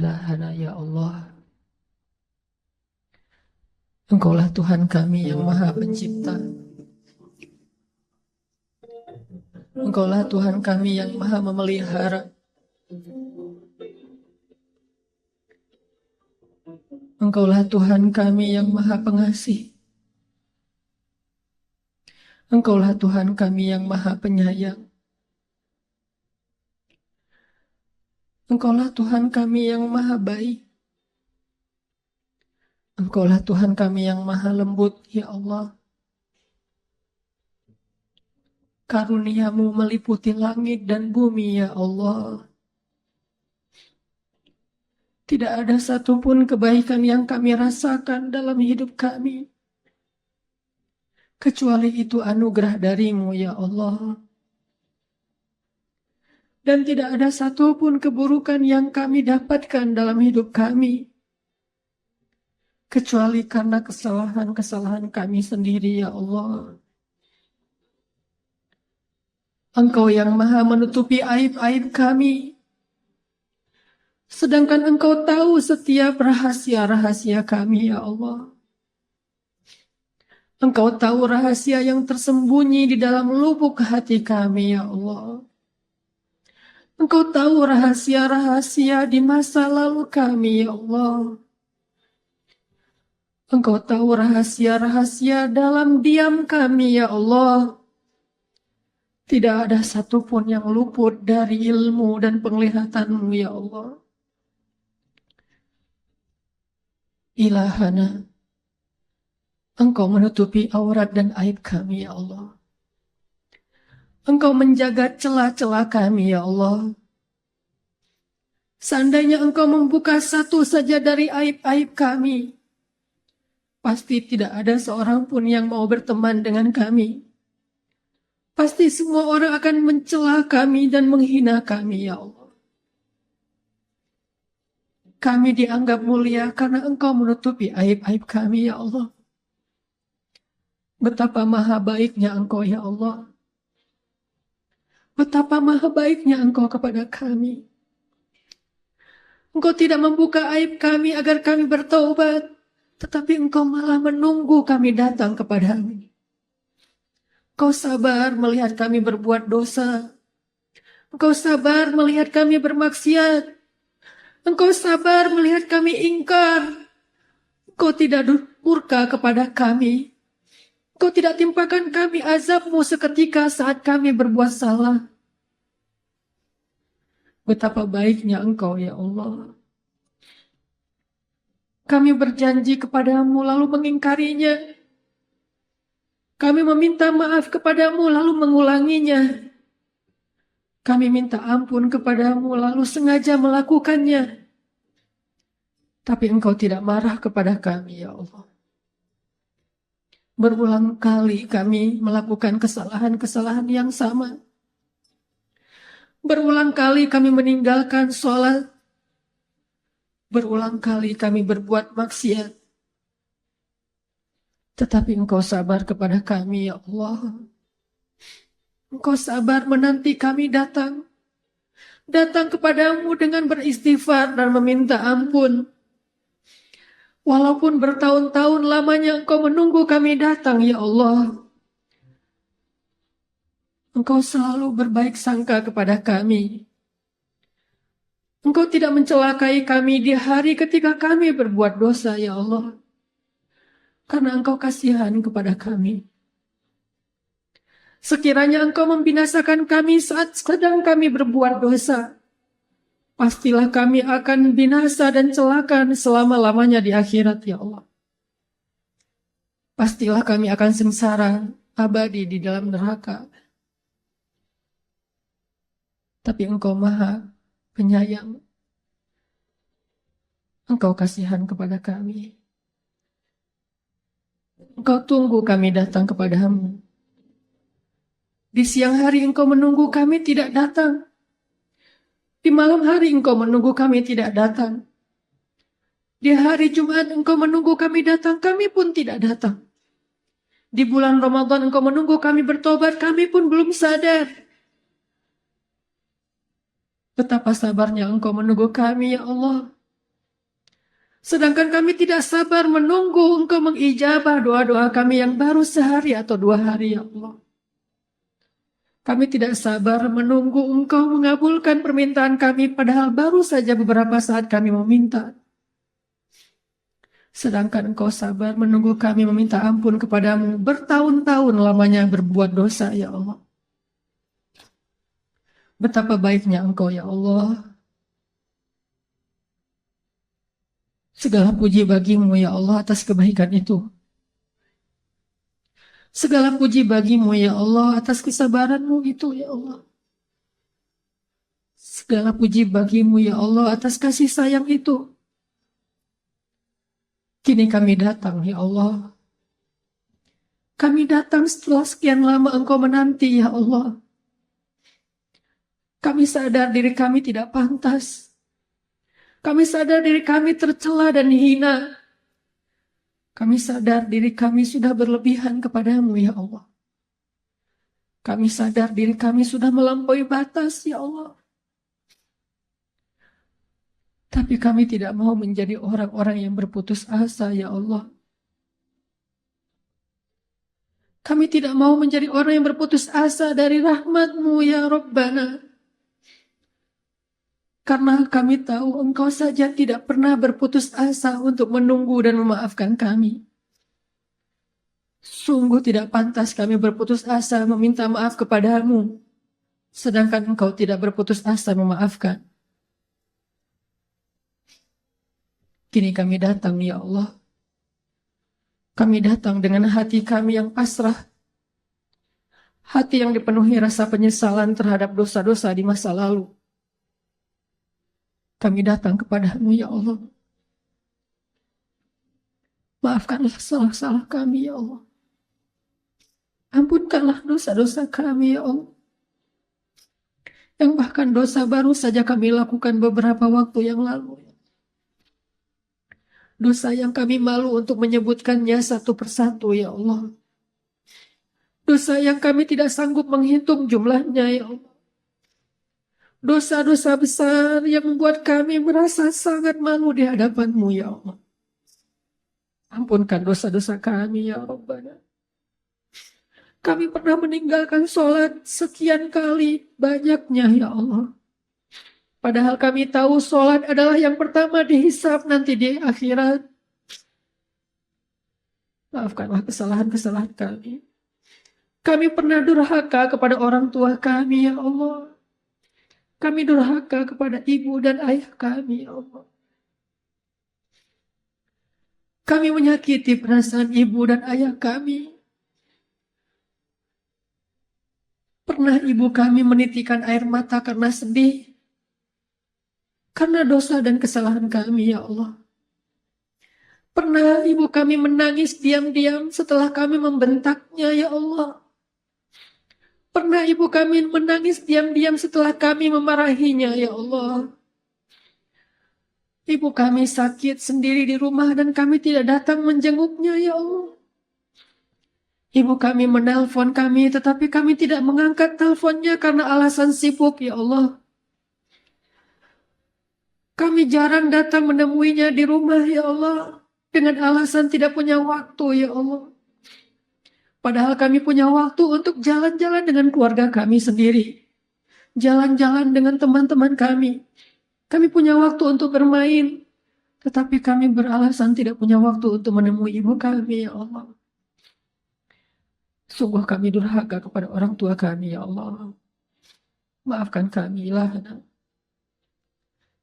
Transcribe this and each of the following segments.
ilahana ya Allah. Engkaulah Tuhan kami yang Maha Pencipta. Engkaulah Tuhan kami yang Maha Memelihara. Engkaulah Tuhan kami yang Maha Pengasih. Engkaulah Tuhan kami yang Maha Penyayang. Engkaulah Tuhan kami yang Maha Baik. Engkaulah Tuhan kami yang Maha Lembut, ya Allah. Karuniamu meliputi langit dan bumi, ya Allah. Tidak ada satupun kebaikan yang kami rasakan dalam hidup kami, kecuali itu anugerah darimu, ya Allah. Dan tidak ada satupun keburukan yang kami dapatkan dalam hidup kami, kecuali karena kesalahan-kesalahan kami sendiri, ya Allah. Engkau yang Maha menutupi aib-aib kami, sedangkan Engkau tahu setiap rahasia-rahasia kami, ya Allah. Engkau tahu rahasia yang tersembunyi di dalam lubuk hati kami, ya Allah. Engkau tahu rahasia-rahasia di masa lalu kami, ya Allah. Engkau tahu rahasia-rahasia dalam diam kami, ya Allah. Tidak ada satupun yang luput dari ilmu dan penglihatan-Mu, ya Allah. Ilahana, Engkau menutupi aurat dan aib kami, ya Allah. Engkau menjaga celah-celah kami, ya Allah. Seandainya Engkau membuka satu saja dari aib-aib kami, pasti tidak ada seorang pun yang mau berteman dengan kami. Pasti semua orang akan mencela kami dan menghina kami, ya Allah. Kami dianggap mulia karena Engkau menutupi aib-aib kami, ya Allah. Betapa maha baiknya Engkau, ya Allah. Betapa maha baiknya Engkau kepada kami. Engkau tidak membuka aib kami agar kami bertaubat, tetapi Engkau malah menunggu kami datang kepadamu. Engkau sabar melihat kami berbuat dosa. Engkau sabar melihat kami bermaksiat. Engkau sabar melihat kami ingkar. Engkau tidak murka kepada kami. Engkau tidak timpakan kami azab-Mu seketika saat kami berbuat salah. Betapa baiknya Engkau, ya Allah. Kami berjanji kepadamu lalu mengingkarinya. Kami meminta maaf kepadamu lalu mengulanginya. Kami minta ampun kepadamu lalu sengaja melakukannya. Tapi Engkau tidak marah kepada kami, ya Allah. Berulang kali kami melakukan kesalahan-kesalahan yang sama. Berulang kali kami meninggalkan sholat. Berulang kali kami berbuat maksiat. Tetapi Engkau sabar kepada kami, ya Allah. Engkau sabar menanti kami datang. Datang kepadamu dengan beristighfar dan meminta ampun. Walaupun bertahun-tahun lamanya Engkau menunggu kami datang, ya Allah. Engkau selalu berbaik sangka kepada kami. Engkau tidak mencelakai kami di hari ketika kami berbuat dosa, ya Allah. Karena Engkau kasihan kepada kami. Sekiranya Engkau membinasakan kami saat sedang kami berbuat dosa, pastilah kami akan binasa dan celaka selama-lamanya di akhirat, ya Allah. Pastilah kami akan sengsara abadi di dalam neraka. Tapi Engkau Maha Penyayang. Engkau kasihan kepada kami. Engkau tunggu kami datang kepadamu. Di siang hari Engkau menunggu kami tidak datang. Di malam hari Engkau menunggu kami tidak datang. Di hari Jumat Engkau menunggu kami datang, kami pun tidak datang. Di bulan Ramadan Engkau menunggu kami bertobat, kami pun belum sadar. Betapa sabarnya Engkau menunggu kami, ya Allah. Sedangkan kami tidak sabar menunggu Engkau mengijabah doa-doa kami yang baru sehari atau 2 hari, ya Allah. Kami tidak sabar menunggu Engkau mengabulkan permintaan kami, padahal baru saja beberapa saat kami meminta. Sedangkan Engkau sabar menunggu kami meminta ampun kepadamu bertahun-tahun lamanya berbuat dosa, ya Allah. Betapa baiknya Engkau, ya Allah. Segala puji bagimu, ya Allah, atas kebaikan itu. Segala puji bagimu, ya Allah, atas kesabaranmu itu, ya Allah. Segala puji bagimu, ya Allah, atas kasih sayang itu. Kini kami datang, ya Allah. Kami datang setelah sekian lama Engkau menanti, ya Allah. Kami sadar diri kami tidak pantas. Kami sadar diri kami tercela dan hina. Kami sadar diri kami sudah berlebihan kepadamu, ya Allah. Kami sadar diri kami sudah melampaui batas, ya Allah. Tapi kami tidak mau menjadi orang-orang yang berputus asa, ya Allah. Kami tidak mau menjadi orang yang berputus asa dari rahmat-Mu, ya Rabbana. Karena kami tahu Engkau saja tidak pernah berputus asa untuk menunggu dan memaafkan kami. Sungguh tidak pantas kami berputus asa meminta maaf kepadamu, sedangkan Engkau tidak berputus asa memaafkan. Kini kami datang, ya Allah. Kami datang dengan hati kami yang pasrah. Hati yang dipenuhi rasa penyesalan terhadap dosa-dosa di masa lalu. Kami datang kepadamu, ya Allah. Maafkanlah salah-salah kami, ya Allah. Ampunkanlah dosa-dosa kami, ya Allah. Yang bahkan dosa baru saja kami lakukan beberapa waktu yang lalu. Dosa yang kami malu untuk menyebutkannya satu persatu, ya Allah. Dosa yang kami tidak sanggup menghitung jumlahnya, ya Allah. Dosa-dosa besar yang membuat kami merasa sangat malu di hadapan-Mu, ya Allah. Ampunkan dosa-dosa kami, ya Rabbana. Kami pernah meninggalkan sholat sekian kali, banyaknya, ya Allah. Padahal kami tahu sholat adalah yang pertama dihisab nanti di akhirat. Maafkanlah kesalahan-kesalahan kami. Kami pernah durhaka kepada orang tua kami, ya Allah. Kami durhaka kepada ibu dan ayah kami, ya Allah. Kami menyakiti perasaan ibu dan ayah kami. Pernah ibu kami menitikan air mata karena sedih. Karena dosa dan kesalahan kami, ya Allah. Pernah ibu kami menangis diam-diam setelah kami membentaknya, ya Allah. Pernah ibu kami menangis diam-diam setelah kami memarahinya, ya Allah. Ibu kami sakit sendiri di rumah dan kami tidak datang menjenguknya, ya Allah. Ibu kami menelpon kami tetapi kami tidak mengangkat teleponnya karena alasan sibuk, ya Allah. Kami jarang datang menemuinya di rumah, ya Allah. Dengan alasan tidak punya waktu, ya Allah. Padahal kami punya waktu untuk jalan-jalan dengan keluarga kami sendiri. Jalan-jalan dengan teman-teman kami. Kami punya waktu untuk bermain. Tetapi kami beralasan tidak punya waktu untuk menemui ibu kami, ya Allah. Sungguh kami durhaka kepada orang tua kami, ya Allah. Maafkan kami, Ilahana.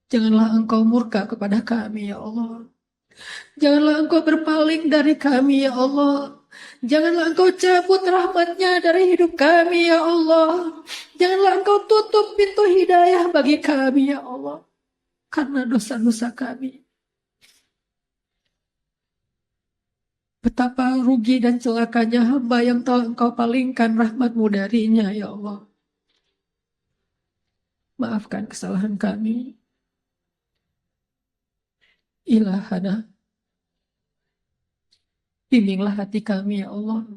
Janganlah Engkau murka kepada kami, ya Allah. Janganlah Engkau berpaling dari kami, ya Allah. Janganlah Engkau cabut rahmat-Nya dari hidup kami, ya Allah. Janganlah Engkau tutup pintu hidayah bagi kami, ya Allah. Karena dosa-dosa kami. Betapa rugi dan celakanya hamba yang telah Engkau palingkan rahmat-Mu darinya, ya Allah. Maafkan kesalahan kami. Ilahana. Bimbinglah hati kami, ya Allah.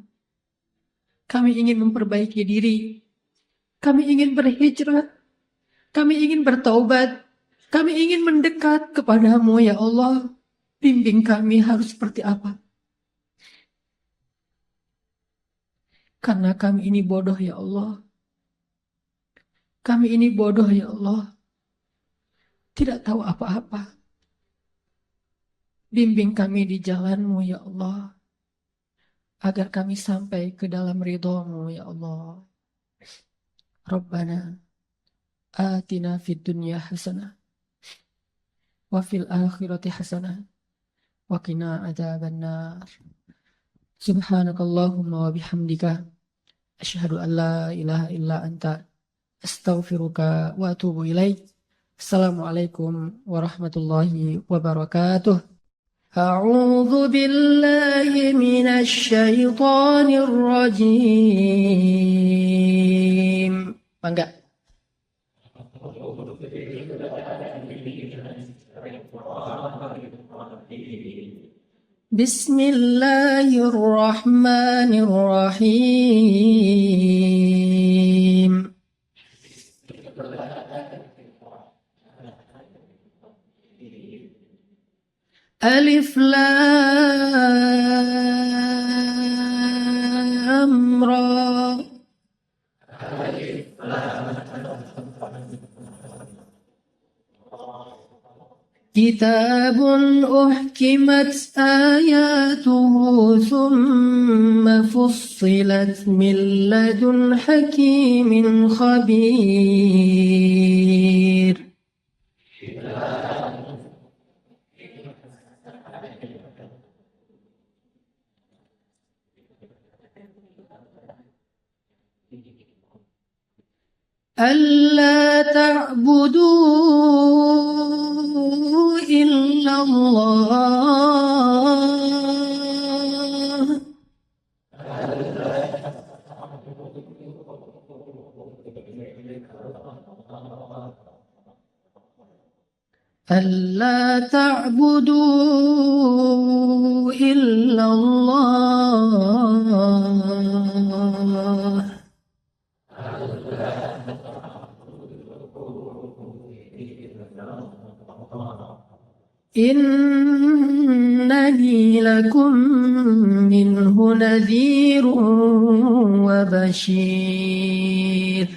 Kami ingin memperbaiki diri. Kami ingin berhijrah. Kami ingin bertaubat. Kami ingin mendekat kepadamu, ya Allah. Bimbing kami harus seperti apa. Karena kami ini bodoh ya Allah. Kami ini bodoh ya Allah. Tidak tahu apa-apa. Bimbing kami di jalan-Mu ya Allah. Agar kami sampai ke dalam ridho-Mu ya Allah. Rabbana atina fid dunya hasanah. Wa fil akhirati hasanah. Wa qina adzabannar. Subhanakallahumma wa bihamdika. Asyhadu an la ilaha illa anta. Astaghfiruka wa atubu ilaik. Assalamualaikum warahmatullahi wabarakatuh. A'udzu billahi minasy syaithanir rajim. Mangga. Bismillahirrahmanirrahim. Alif Lam Ra. Kitabun uhkimat ayatuhu thumma fussilat min ladun hakimin khabir. ألا تعبدوا إلا الله ألا تعبدوا إلا الله إنني لكم منه نذير وبشير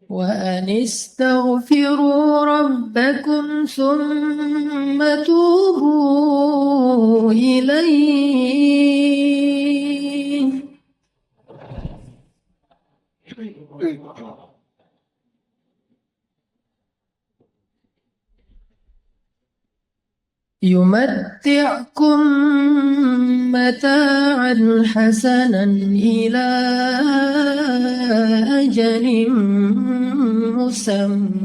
وأن استغفروا ربكم ثم توبوا إليه يمتعكم متاعا حسنا إلى أجل مسمى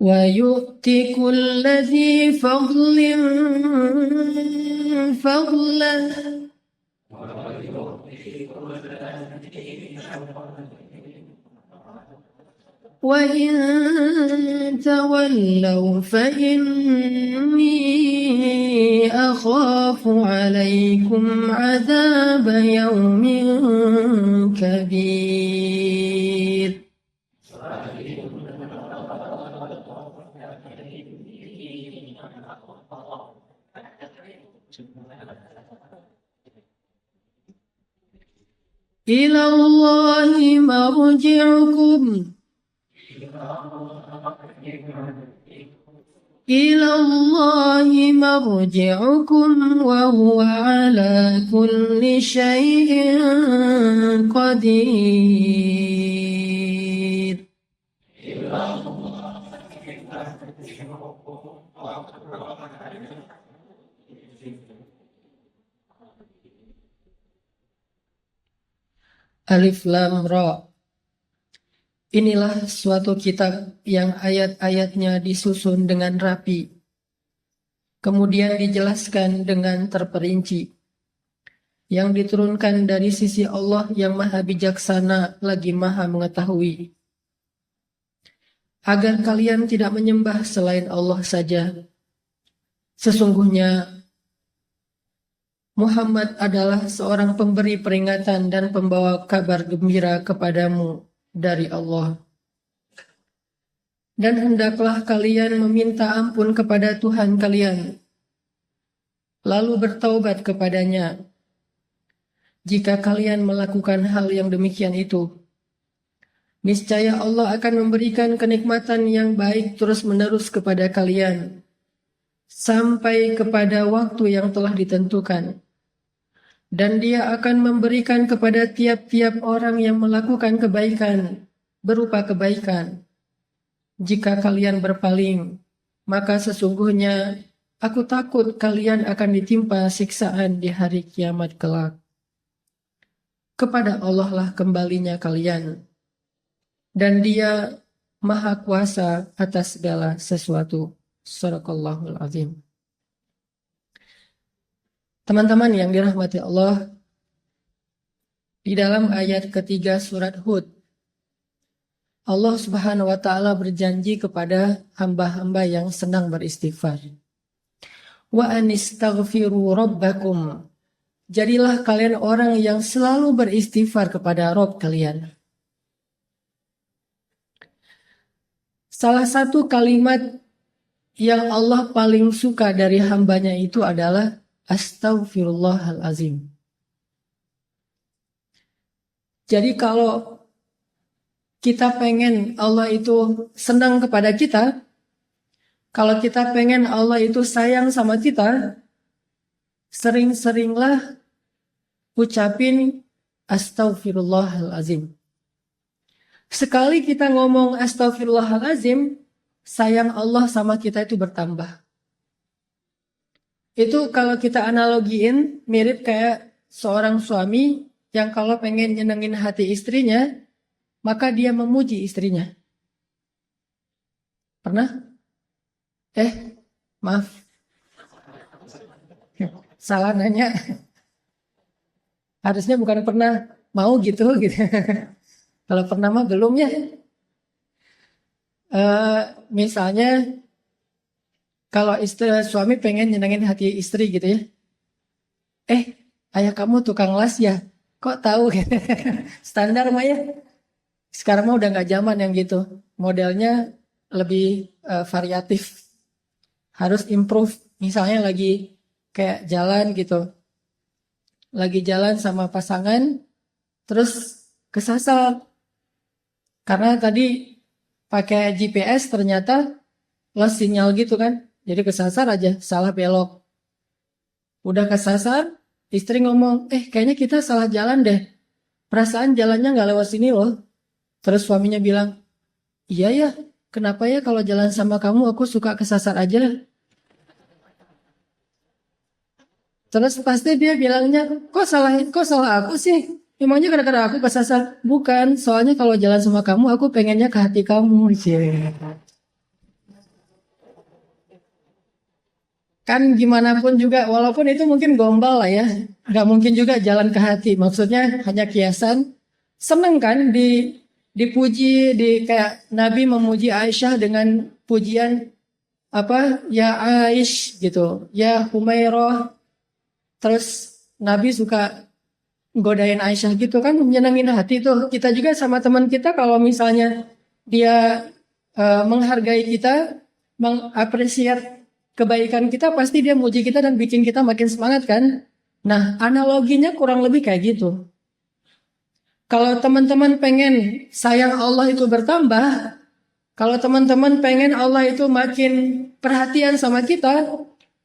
ويؤتي كل ذي فضل فضله وإن تولوا فإني أخاف عليكم عذاب يوم كبير إلى الله مرجعكم إلى الله مرجعكم وهو على كل شيء قدير Alif Lam Ra. Inilah suatu kitab yang ayat-ayatnya disusun dengan rapi, kemudian dijelaskan dengan terperinci, yang diturunkan dari sisi Allah yang maha bijaksana lagi maha mengetahui. agar kalian tidak menyembah selain Allah saja. Sesungguhnya Muhammad adalah seorang pemberi peringatan dan pembawa kabar gembira kepadamu dari Allah. Dan hendaklah kalian meminta ampun kepada Tuhan kalian, lalu bertaubat kepadanya. Jika kalian melakukan hal yang demikian itu, niscaya Allah akan memberikan kenikmatan yang baik terus-menerus kepada kalian, sampai kepada waktu yang telah ditentukan. Dan Dia akan memberikan kepada tiap-tiap orang yang melakukan kebaikan, berupa kebaikan. Jika kalian berpaling, maka sesungguhnya aku takut kalian akan ditimpa siksaan di hari kiamat kelak. Kepada Allah lah kembalinya kalian, dan Dia Maha Kuasa atas segala sesuatu. Shadaqallahul Azim. Teman-teman yang dirahmati Allah, di dalam ayat ketiga surat Hud, Allah Subhanahu wa Ta'ala berjanji kepada hamba-hamba yang senang beristighfar. Wa anistaghfiru rabbakum. Jadilah kalian orang yang selalu beristighfar kepada Rabb kalian. Salah satu kalimat yang Allah paling suka dari hambanya itu adalah Astaghfirullahalazim. Jadi kalau kita pengen Allah itu senang kepada kita, kalau kita pengen Allah itu sayang sama kita, sering-seringlah ucapin Astaghfirullahalazim. Sekali kita ngomong Astaghfirullahalazim, sayang Allah sama kita itu bertambah. Itu kalau kita analogiin mirip kayak seorang suami yang kalau pengen nyenengin hati istrinya, maka dia memuji istrinya. Pernah? Maaf. Salah nanya. Harusnya bukan pernah mau gitu. Kalau pernah mah belum ya. Misalnya kalau suami pengen nyenengin hati istri gitu ya. Ayah kamu tukang las ya? Kok tahu? Standar mah ya. Sekarang mah udah nggak zaman yang gitu. Modelnya lebih variatif. Harus improve. Misalnya lagi kayak jalan gitu. Lagi jalan sama pasangan, terus kesasar. Karena tadi pakai GPS ternyata lost sinyal gitu kan. Jadi kesasar aja, salah belok. Udah kesasar, istri ngomong, kayaknya kita salah jalan deh. Perasaan jalannya nggak lewat sini loh. Terus suaminya bilang, iya ya, kenapa ya kalau jalan sama kamu aku suka kesasar aja. Terus pasti dia bilangnya, kok salah aku sih? Emangnya gara-gara aku kesasar? Bukan, soalnya kalau jalan sama kamu aku pengennya ke hati kamu. Kan gimana pun juga, walaupun itu mungkin gombal lah ya. Gak mungkin juga jalan ke hati. Maksudnya hanya kiasan. Seneng kan dipuji, kayak Nabi memuji Aisyah dengan pujian ya Aish gitu, ya Humairah. Terus Nabi suka godain Aisyah gitu kan, menyenangin hati tuh. Kita juga sama teman kita kalau misalnya dia menghargai kita, mengapresiasi kebaikan kita, pasti dia muji kita dan bikin kita makin semangat kan. Nah, analoginya kurang lebih kayak gitu. Kalau teman-teman pengen sayang Allah itu bertambah, kalau teman-teman pengen Allah itu makin perhatian sama kita,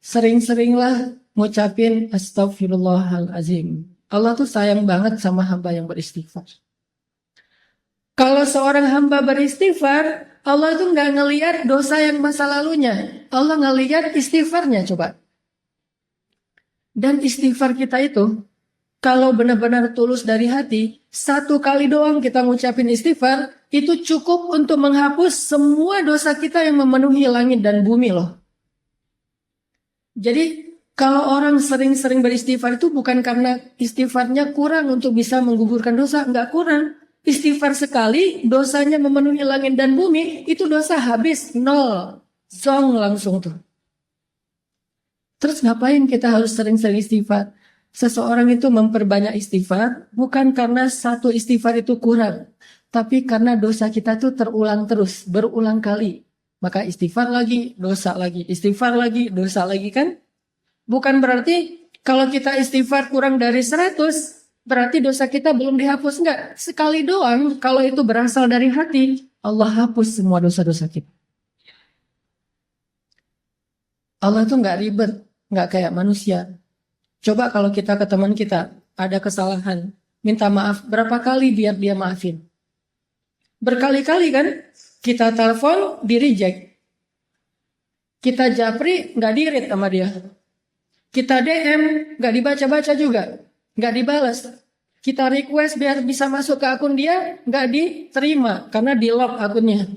sering-seringlah ngucapin Astaghfirullahalazim. Allah tuh sayang banget sama hamba yang beristighfar. Kalau seorang hamba beristighfar, Allah tuh nggak ngelihat dosa yang masa lalunya. Allah ngelihat istighfarnya coba. Dan istighfar kita itu, kalau benar-benar tulus dari hati, satu kali doang kita ngucapin istighfar, itu cukup untuk menghapus semua dosa kita yang memenuhi langit dan bumi loh. Jadi kalau orang sering-sering beristighfar itu bukan karena istighfarnya kurang untuk bisa menggugurkan dosa, enggak kurang. Istighfar sekali, dosanya memenuhi langit dan bumi, itu dosa habis, nol. Zong langsung tuh. Terus ngapain kita harus sering-sering istighfar? Seseorang itu memperbanyak istighfar, bukan karena satu istighfar itu kurang. Tapi karena dosa kita tuh terulang terus, berulang kali. Maka istighfar lagi, dosa lagi. Istighfar lagi, dosa lagi kan? Bukan berarti kalau kita istighfar kurang dari 100, berarti dosa kita belum dihapus. Enggak, sekali doang. Kalau itu berasal dari hati, Allah hapus semua dosa-dosa kita. Allah itu enggak ribet, enggak kayak manusia. Coba kalau kita ke teman kita, ada kesalahan, minta maaf, berapa kali biar dia maafin? Berkali-kali kan? Kita telepon, di reject. Kita japri, enggak di-read sama dia. Kita DM, nggak dibaca-baca juga, nggak dibalas. Kita request biar bisa masuk ke akun dia, nggak diterima karena di-lock akunnya.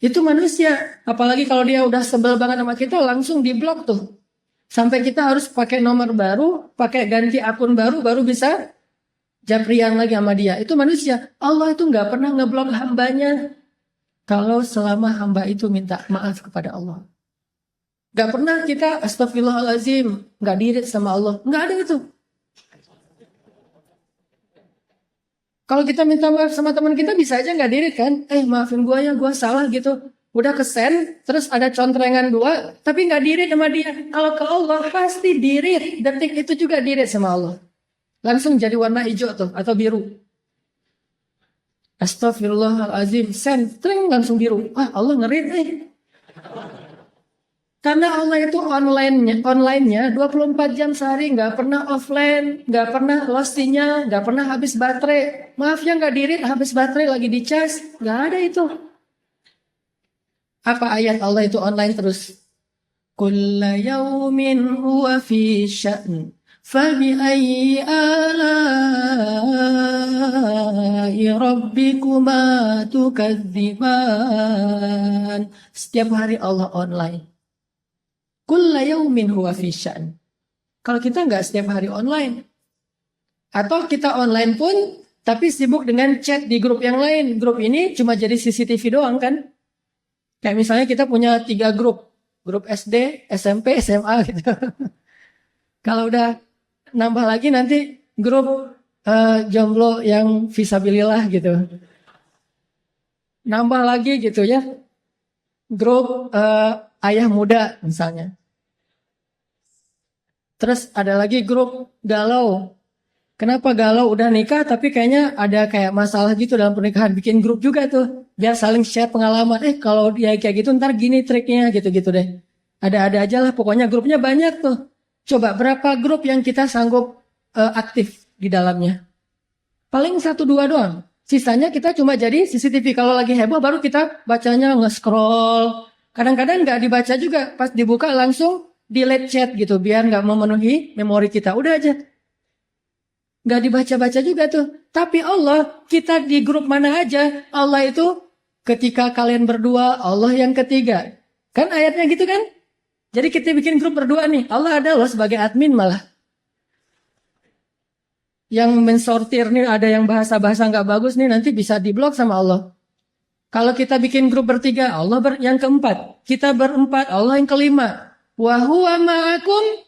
Itu manusia, apalagi kalau dia udah sebel banget sama kita, langsung di-block tuh. Sampai kita harus pakai nomor baru, pakai ganti akun baru, baru bisa japrian lagi sama dia. Itu manusia. Allah itu nggak pernah ngeblok hambanya kalau selama hamba itu minta maaf kepada Allah. Gak pernah kita astagfirullahaladzim, gak dirit sama Allah. Gak ada itu. Kalau kita minta maaf sama teman kita bisa aja gak dirit kan. Maafin gue ya, gue salah gitu. Udah kesen, terus ada contrengan 2, tapi gak dirit sama dia. Kalau ke Allah pasti dirit. Detik itu juga dirit sama Allah. Langsung jadi warna hijau tuh, atau biru. Astagfirullahaladzim, send, tring, langsung biru. Wah, Allah ngerit Karena Allah itu online-nya 24 jam sehari, nggak pernah offline, nggak pernah lost sinyal, nggak pernah habis baterai. Maaf ya nggak dirit, habis baterai lagi dicas, nggak ada itu. Apa ayat Allah itu online terus? Kulla yaumin huwa fi sya'n, fabi'ayyi ala'i rabbikuma tukadziban. Setiap hari Allah online. Kulla yaumin huwa fi sya'n. Kalau kita nggak setiap hari online. Atau kita online pun, tapi sibuk dengan chat di grup yang lain. Grup ini cuma jadi CCTV doang kan. Kayak misalnya kita punya 3 grup. Grup SD, SMP, SMA gitu. Kalau udah nambah lagi nanti grup jomblo yang visabilillah gitu. Nambah lagi gitu ya. Grup ayah muda misalnya. Terus ada lagi grup galau. Kenapa galau udah nikah tapi kayaknya ada kayak masalah gitu dalam pernikahan. Bikin grup juga tuh. Biar saling share pengalaman. Kalau dia kayak gitu ntar gini triknya gitu-gitu deh. Ada-ada aja lah pokoknya grupnya banyak tuh. Coba berapa grup yang kita sanggup aktif di dalamnya. Paling 1-2 doang. Sisanya kita cuma jadi CCTV. Kalau lagi heboh baru kita bacanya nge-scroll. Kadang-kadang nggak dibaca juga. Pas dibuka langsung delete chat gitu. Biar nggak memenuhi memori kita. Udah aja. Nggak dibaca-baca juga tuh. Tapi Allah, kita di grup mana aja. Allah itu ketika kalian berdua, Allah yang ketiga. Kan ayatnya gitu kan? Jadi kita bikin grup berdua nih. Allah ada loh sebagai admin malah. Yang mensortir nih ada yang bahasa-bahasa nggak bagus nih nanti bisa diblok sama Allah. Kalau kita bikin grup bertiga, Allah yang keempat. Kita berempat, Allah yang kelima. Wa huwa ma'akum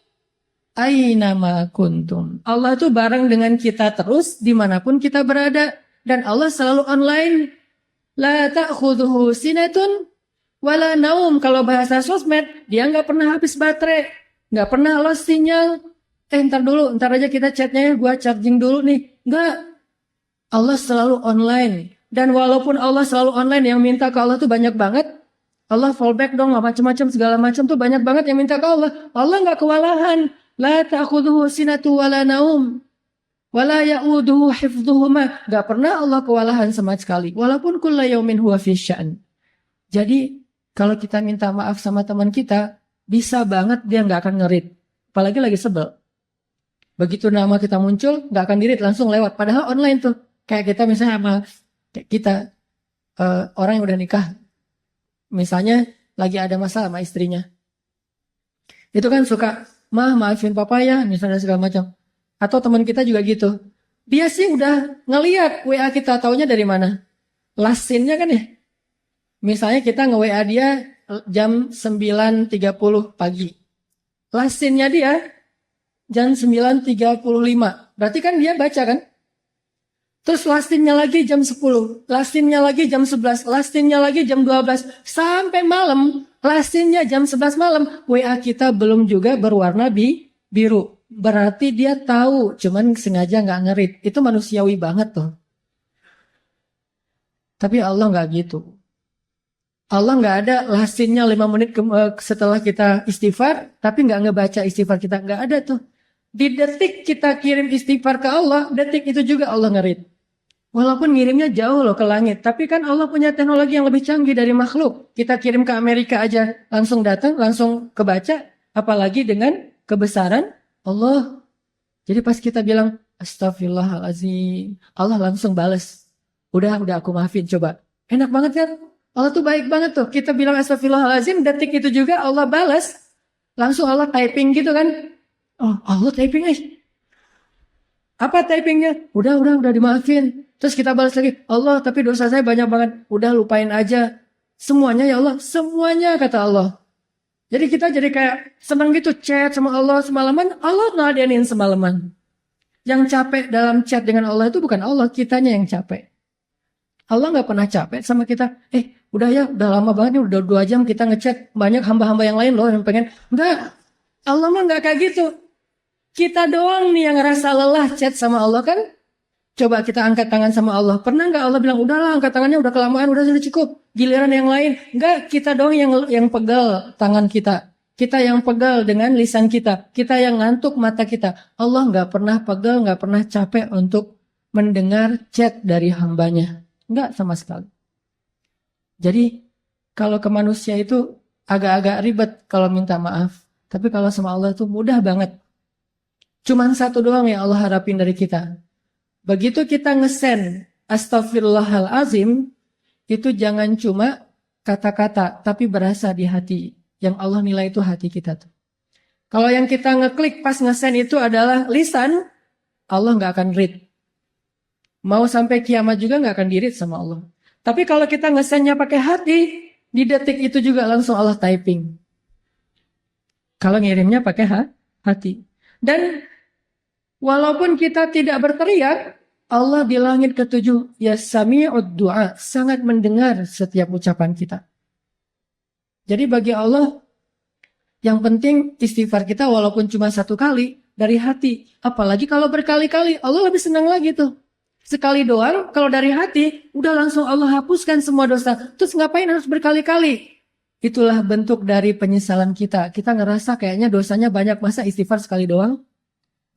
aina ma kuntum. Allah itu bareng dengan kita terus dimanapun kita berada. Dan Allah selalu online. La ta'khudhuhu sinatun wala naum. Kalau bahasa sosmed, dia nggak pernah habis baterai. Nggak pernah lost sinyal. Ntar aja kita chatnya, gua charging dulu nih. Nggak. Allah selalu online. Dan walaupun Allah selalu online, yang minta ke Allah tuh banyak banget. Allah fallback dong, macam-macam segala macam tuh banyak banget yang minta ke Allah. Allah nggak kewalahan. La ta'khudhuhu sinatu wala naum. Wala ya'uduhu hifdhuhuma. Nggak pernah Allah kewalahan sama sekali. Walaupun kulla yaumin huwa fi sya'n. Jadi kalau kita minta maaf sama teman kita, bisa banget dia nggak akan ngerit. Apalagi lagi sebel. Begitu nama kita muncul, nggak akan dirit, langsung lewat. Padahal online tuh. Kayak kita misalnya sama kita, orang yang udah nikah. Misalnya lagi ada masalah sama istrinya. Itu kan suka, maafin papa ya, misalnya segala macam. Atau teman kita juga gitu. Dia sih udah ngeliat WA kita, taunya dari mana? Last scene-nya kan ya. Misalnya kita nge-WA dia jam 9.30 pagi. Last scene-nya dia jam 9.35. Berarti kan dia baca kan? Terus last scene-nya lagi jam 10. Last scene-nya lagi jam 11. Last scene-nya lagi jam 12. Sampai malam. Last scene-nya jam 11 malam. WA kita belum juga berwarna biru. Berarti dia tahu. Cuman sengaja nggak ngerit. Itu manusiawi banget tuh. Tapi Allah nggak gitu. Allah nggak ada last scene-nya 5 menit setelah kita istighfar. Tapi nggak ngebaca istighfar kita. Nggak ada tuh. Di detik kita kirim istighfar ke Allah. Detik itu juga Allah ngerit. Walaupun ngirimnya jauh loh ke langit. Tapi kan Allah punya teknologi yang lebih canggih dari makhluk. Kita kirim ke Amerika aja langsung datang, langsung kebaca. Apalagi dengan kebesaran Allah. Jadi pas kita bilang Astaghfirullahaladzim, Allah langsung balas. Udah aku maafin, coba. Enak banget kan? Allah tuh baik banget tuh. Kita bilang Astaghfirullahaladzim, detik itu juga Allah balas. Langsung Allah typing gitu kan. Oh, Allah typing Apa typingnya? Udah dimaafin. Terus kita balas lagi, Allah tapi dosa saya banyak banget. Udah lupain aja. Semuanya ya Allah, semuanya kata Allah. Jadi kita jadi kayak senang gitu chat sama Allah semalaman. Allah ngeladenin semalaman. Yang capek dalam chat dengan Allah itu bukan Allah, kitanya yang capek. Allah gak pernah capek sama kita. Udah lama banget nih, udah 2 jam kita ngechat. Banyak hamba-hamba yang lain loh yang pengen. Enggak, Allah mah gak kayak gitu. Kita doang nih yang ngerasa lelah chat sama Allah kan. Coba kita angkat tangan sama Allah. Pernah nggak Allah bilang, udahlah angkat tangannya udah kelamaan, udah sudah cukup. Giliran yang lain. Enggak, kita doang yang pegal tangan kita. Kita yang pegal dengan lisan kita. Kita yang ngantuk mata kita. Allah nggak pernah pegal, nggak pernah capek untuk mendengar chat dari hambanya. Nggak sama sekali. Jadi kalau ke manusia itu agak-agak ribet kalau minta maaf. Tapi kalau sama Allah itu mudah banget. Cuman satu doang yang Allah harapin dari kita. Begitu kita ngesend Astaghfirullahalazim, itu jangan cuma kata-kata, tapi berasa di hati. Yang Allah nilai itu hati kita tuh. Kalau yang kita ngeklik pas ngesend itu adalah lisan, Allah nggak akan read. Mau sampai kiamat juga nggak akan di-read sama Allah. Tapi kalau kita ngesendnya pakai hati, di detik itu juga langsung Allah typing. Kalau ngirimnya pakai hati. Dan walaupun kita tidak berteriak, Allah di langit ke-7, ya sami'ud du'a, sangat mendengar setiap ucapan kita. Jadi bagi Allah, yang penting istighfar kita walaupun cuma 1 kali, dari hati. Apalagi kalau berkali-kali, Allah lebih senang lagi tuh. Sekali doang, kalau dari hati, udah langsung Allah hapuskan semua dosa. Terus ngapain harus berkali-kali? Itulah bentuk dari penyesalan kita. Kita ngerasa kayaknya dosanya banyak, masa istighfar sekali doang?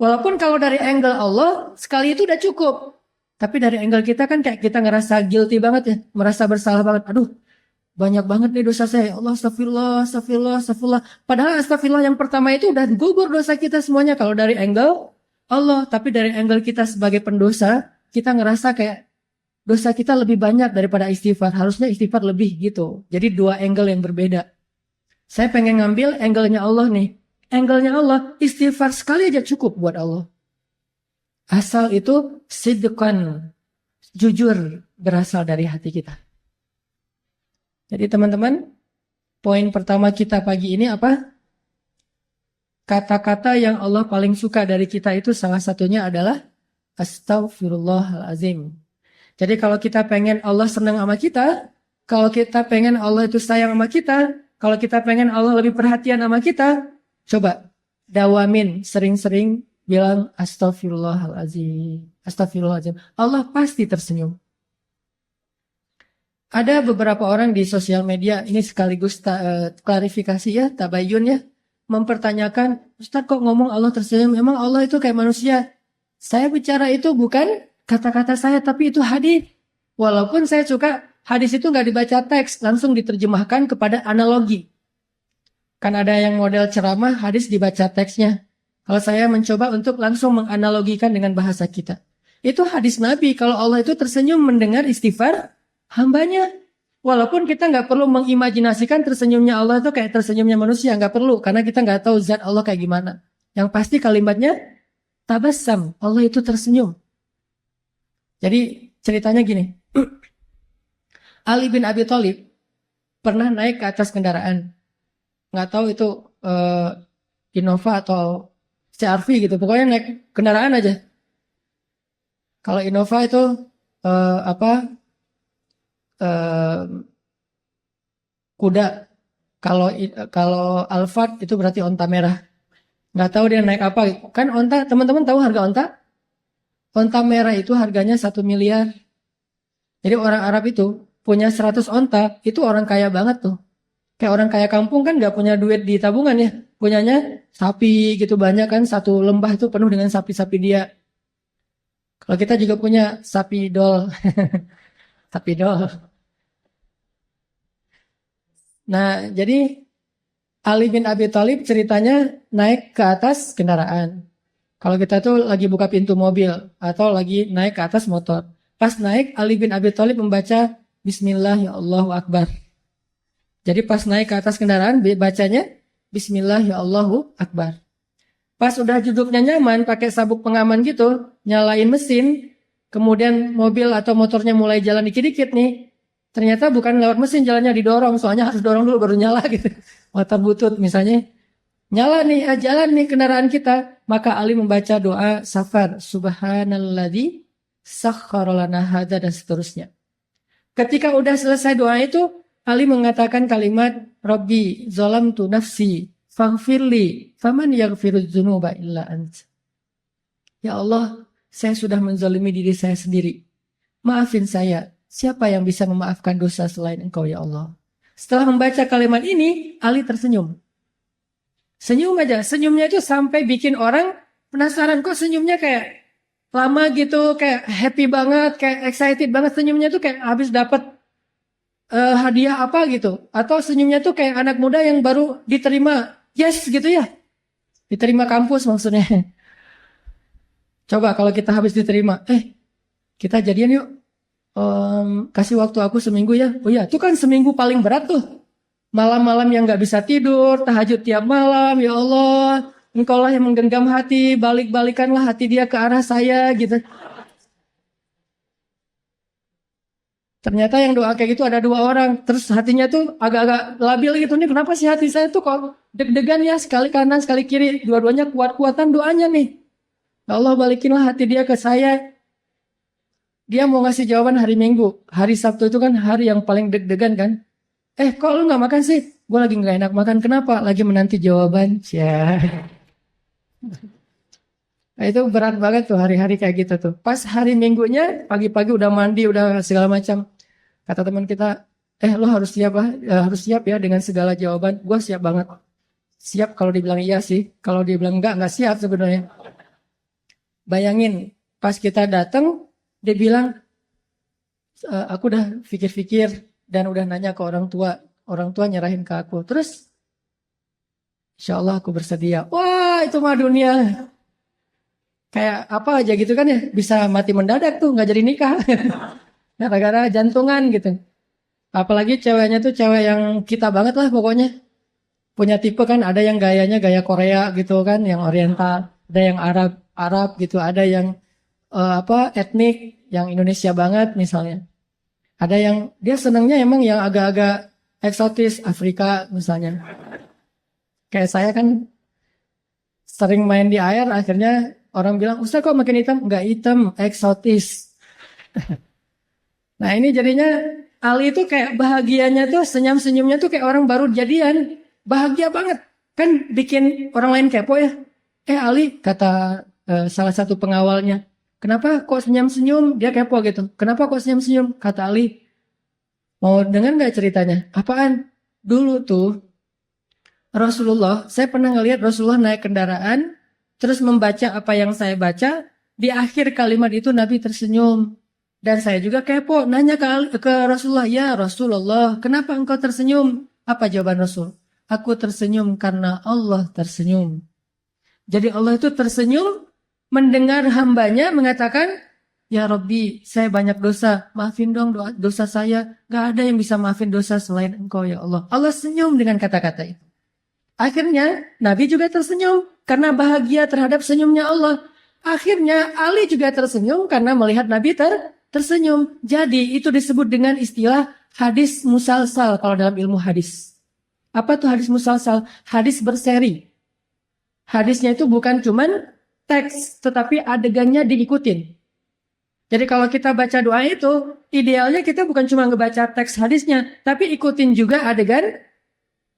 Walaupun kalau dari angle Allah, sekali itu udah cukup. Tapi dari angle kita kan kayak kita ngerasa guilty banget ya. Merasa bersalah banget. Aduh, banyak banget nih dosa saya. Allah, astagfirullah. Padahal astagfirullah yang pertama itu udah gugur dosa kita semuanya. Kalau dari angle Allah. Tapi dari angle kita sebagai pendosa, kita ngerasa kayak dosa kita lebih banyak daripada istighfar. Harusnya istighfar lebih gitu. Jadi 2 angle yang berbeda. Saya pengen ngambil angle-nya Allah nih. Angle-nya Allah, istighfar sekali aja cukup buat Allah. Asal itu sidqan, jujur, berasal dari hati kita. Jadi teman-teman, poin pertama kita pagi ini apa? Kata-kata yang Allah paling suka dari kita itu salah satunya adalah Astaghfirullahalazim. Jadi kalau kita pengen Allah senang sama kita, kalau kita pengen Allah itu sayang sama kita, kalau kita pengen Allah lebih perhatian sama kita, coba dawamin sering-sering bilang Astaghfirullahalazim. Astaghfirullahalazim. Allah pasti tersenyum. Ada beberapa orang di sosial media, ini sekaligus klarifikasi ya, tabayun ya, mempertanyakan, Ustaz kok ngomong Allah tersenyum, emang Allah itu kayak manusia? Saya bicara itu bukan kata-kata saya, tapi itu hadis. Walaupun saya suka hadis itu nggak dibaca teks, langsung diterjemahkan kepada analogi. Kan ada yang model ceramah, hadis dibaca teksnya. Kalau saya mencoba untuk langsung menganalogikan dengan bahasa kita. Itu hadis Nabi, kalau Allah itu tersenyum mendengar istighfar hambanya. Walaupun kita nggak perlu mengimajinasikan tersenyumnya Allah itu kayak tersenyumnya manusia. Nggak perlu, karena kita nggak tahu zat Allah kayak gimana. Yang pasti kalimatnya tabassam, Allah itu tersenyum. Jadi ceritanya gini, Ali bin Abi Thalib pernah naik ke atas kendaraan, nggak tahu itu Innova atau CR-V gitu, pokoknya naik kendaraan aja. Kalau Innova itu eh, kuda, kalau kalau Alphard itu berarti onta merah. Nggak tahu dia naik apa. Kan onta, teman-teman tahu harga onta? Onta merah itu harganya 1 miliar. Jadi orang Arab itu punya 100 onta, itu orang kaya banget tuh. Kayak orang kaya kampung kan nggak punya duit di tabungan ya. Punyanya sapi gitu banyak kan. Satu lembah itu penuh dengan sapi-sapi dia. Kalau kita juga punya sapi dol. Sapi dol. Nah, jadi Ali bin Abi Thalib ceritanya naik ke atas kendaraan. Kalau kita tuh lagi buka pintu mobil atau lagi naik ke atas motor. Pas naik, Ali bin Abi Thalib membaca Bismillah ya Allahu Akbar. Jadi pas naik ke atas kendaraan, bacanya Bismillah ya Allahu Akbar. Pas udah duduknya nyaman, pakai sabuk pengaman gitu, nyalain mesin, kemudian mobil atau motornya mulai jalan dikit-dikit nih. Ternyata bukan lewat mesin, jalannya didorong, soalnya harus dorong dulu baru nyala gitu. Motor butut misalnya. Nyala nih, jalan nih kendaraan kita. Maka Ali membaca doa safar. Subhanalladzi sakhkhara lana hadza dan seterusnya. Ketika udah selesai doa itu, Ali mengatakan kalimat Rabbi zalamtu nafsi faghfirli faman yaghfirudz dzunuba illa ant. Ya Allah, saya sudah menzalimi diri saya sendiri. Maafin saya. Siapa yang bisa memaafkan dosa selain Engkau ya Allah? Setelah membaca kalimat ini, Ali tersenyum. Senyum aja, senyumnya itu sampai bikin orang penasaran, kok senyumnya kayak lama gitu, kayak happy banget, kayak excited banget. Senyumnya tuh kayak habis dapat hadiah apa gitu. Atau senyumnya tuh kayak anak muda yang baru diterima, yes gitu ya. Diterima kampus maksudnya. Coba kalau kita habis diterima, kita jadian yuk. Kasih waktu aku seminggu ya. Oh ya, itu kan seminggu paling berat tuh. Malam-malam yang gak bisa tidur, tahajud tiap malam, ya Allah, Engkau lah yang menggenggam hati, balik-balikanlah hati dia ke arah saya, gitu. Ternyata yang doa kayak gitu ada 2 orang, terus hatinya tuh agak-agak labil gitu nih, kenapa sih hati saya tuh kok deg-degan ya, sekali kanan, sekali kiri, dua-duanya kuat-kuatan doanya nih. Ya Allah, balikinlah hati dia ke saya. Dia mau ngasih jawaban hari Minggu, hari Sabtu itu kan hari yang paling deg-degan kan. Kok lu gak makan sih? Gue lagi gak enak makan. Kenapa? Lagi menanti jawaban. Ya. Nah, itu berat banget tuh hari-hari kayak gitu tuh. Pas hari Minggunya, pagi-pagi udah mandi, udah segala macam. Kata teman kita, lo harus siap harus siap ya dengan segala jawaban. Gue siap banget. Siap kalau dibilang iya sih. Kalau dibilang enggak siap sebenarnya. Bayangin, pas kita datang, dia bilang, aku udah pikir-pikir, dan udah nanya ke orang tua nyerahin ke aku. Terus, insya Allah aku bersedia. Wah, itu mah dunia. Kayak apa aja gitu kan ya, bisa mati mendadak tuh, nggak jadi nikah. Gara-gara jantungan gitu. Apalagi ceweknya tuh cewek yang kita banget lah pokoknya. Punya tipe kan, ada yang gayanya gaya Korea gitu kan, yang oriental. Ada yang Arab gitu, ada yang etnik, yang Indonesia banget misalnya. Ada yang dia senangnya emang yang agak-agak eksotis, Afrika misalnya. Kayak saya kan sering main di air, akhirnya orang bilang, Ustaz kok makin hitam? Enggak hitam, eksotis. Nah ini jadinya Ali itu kayak bahagianya tuh, senyum-senyumnya tuh kayak orang baru jadian. Bahagia banget. Kan bikin orang lain kepo ya. Ali, kata salah satu pengawalnya, kenapa kok senyum-senyum? Dia kepo gitu. Kenapa kok senyum-senyum? Kata Ali, mau dengar nggak ceritanya? Apaan? Dulu tuh Rasulullah, saya pernah ngelihat Rasulullah naik kendaraan, terus membaca apa yang saya baca. Di akhir kalimat itu Nabi tersenyum. Dan saya juga kepo, nanya ke Rasulullah, ya Rasulullah, kenapa engkau tersenyum? Apa jawaban Rasul? Aku tersenyum karena Allah tersenyum. Jadi Allah itu tersenyum mendengar hambanya mengatakan, ya Rabbi, saya banyak dosa, maafin dong dosa saya. Gak ada yang bisa maafin dosa selain Engkau ya Allah. Allah senyum dengan kata-kata itu. Akhirnya Nabi juga tersenyum karena bahagia terhadap senyumnya Allah. Akhirnya Ali juga tersenyum karena melihat Nabi tersenyum. Jadi itu disebut dengan istilah hadis musalsal kalau dalam ilmu hadis. Apa tuh hadis musalsal? Hadis berseri. Hadisnya itu bukan cuman teks, tetapi adegannya diikutin. Jadi kalau kita baca doa itu, idealnya kita bukan cuma ngebaca teks hadisnya, tapi ikutin juga adegan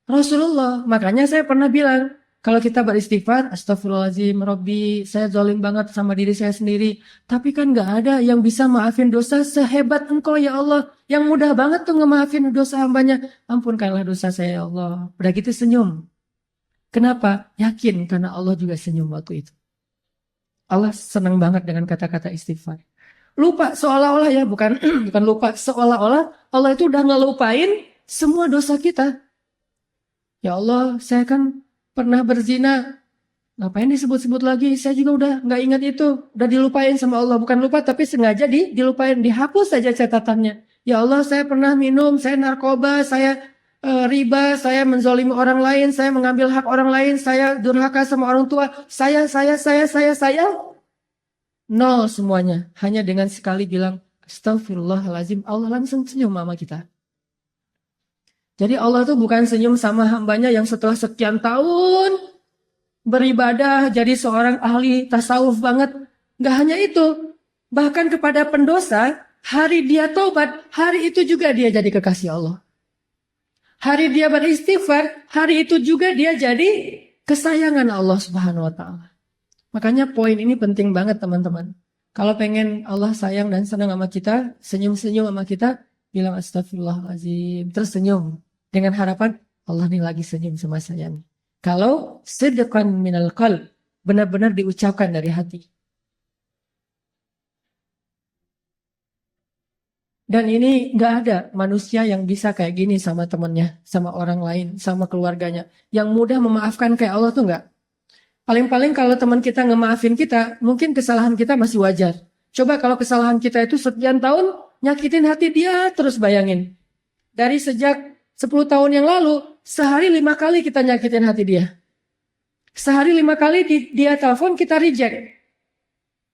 Rasulullah. Makanya saya pernah bilang, kalau kita beristighfar, astagfirullahaladzim, Robbi, saya zalim banget sama diri saya sendiri. Tapi kan gak ada yang bisa maafin dosa sehebat Engkau ya Allah. Yang mudah banget tuh ngemaafin dosa hambanya. Ampunkanlah dosa saya ya Allah. Udah gitu senyum. Kenapa? Yakin karena Allah juga senyum waktu itu. Allah senang banget dengan kata-kata istighfar. Lupa seolah-olah ya, bukan bukan lupa, seolah-olah Allah itu udah ngelupain semua dosa kita. Ya Allah, saya kan pernah berzina. Ngapain disebut-sebut lagi? Saya juga udah nggak ingat itu. Udah dilupain sama Allah. Bukan lupa, tapi sengaja dilupain. Dihapus saja catatannya. Ya Allah, saya pernah minum, saya narkoba, saya riba, saya menzolimi orang lain, saya mengambil hak orang lain, saya durhaka sama orang tua. Saya. Nol semuanya. Hanya dengan sekali bilang, astagfirullahaladzim. Allah langsung senyum sama kita. Jadi Allah tuh bukan senyum sama hambanya yang setelah sekian tahun beribadah, jadi seorang ahli tasawuf banget. Gak hanya itu. Bahkan kepada pendosa, hari dia taubat, hari itu juga dia jadi kekasih Allah. Hari dia beristighfar, hari itu juga dia jadi kesayangan Allah Subhanahu wa Ta'ala. Makanya poin ini penting banget teman-teman. Kalau pengen Allah sayang dan senang sama kita, senyum-senyum sama kita, bilang astagfirullahaladzim, terus senyum. Dengan harapan Allah nih lagi senyum sama saya nih. Kalau sidqan minal qalb, benar-benar diucapkan dari hati. Dan ini gak ada manusia yang bisa kayak gini sama temannya, sama orang lain, sama keluarganya. Yang mudah memaafkan kayak Allah tuh gak. Paling-paling kalau teman kita ngemaafin kita, mungkin kesalahan kita masih wajar. Coba kalau kesalahan kita itu sekian tahun, nyakitin hati dia, terus bayangin. Dari sejak 10 tahun yang lalu, sehari 5 kali kita nyakitin hati dia. Sehari 5 kali dia telepon, kita reject.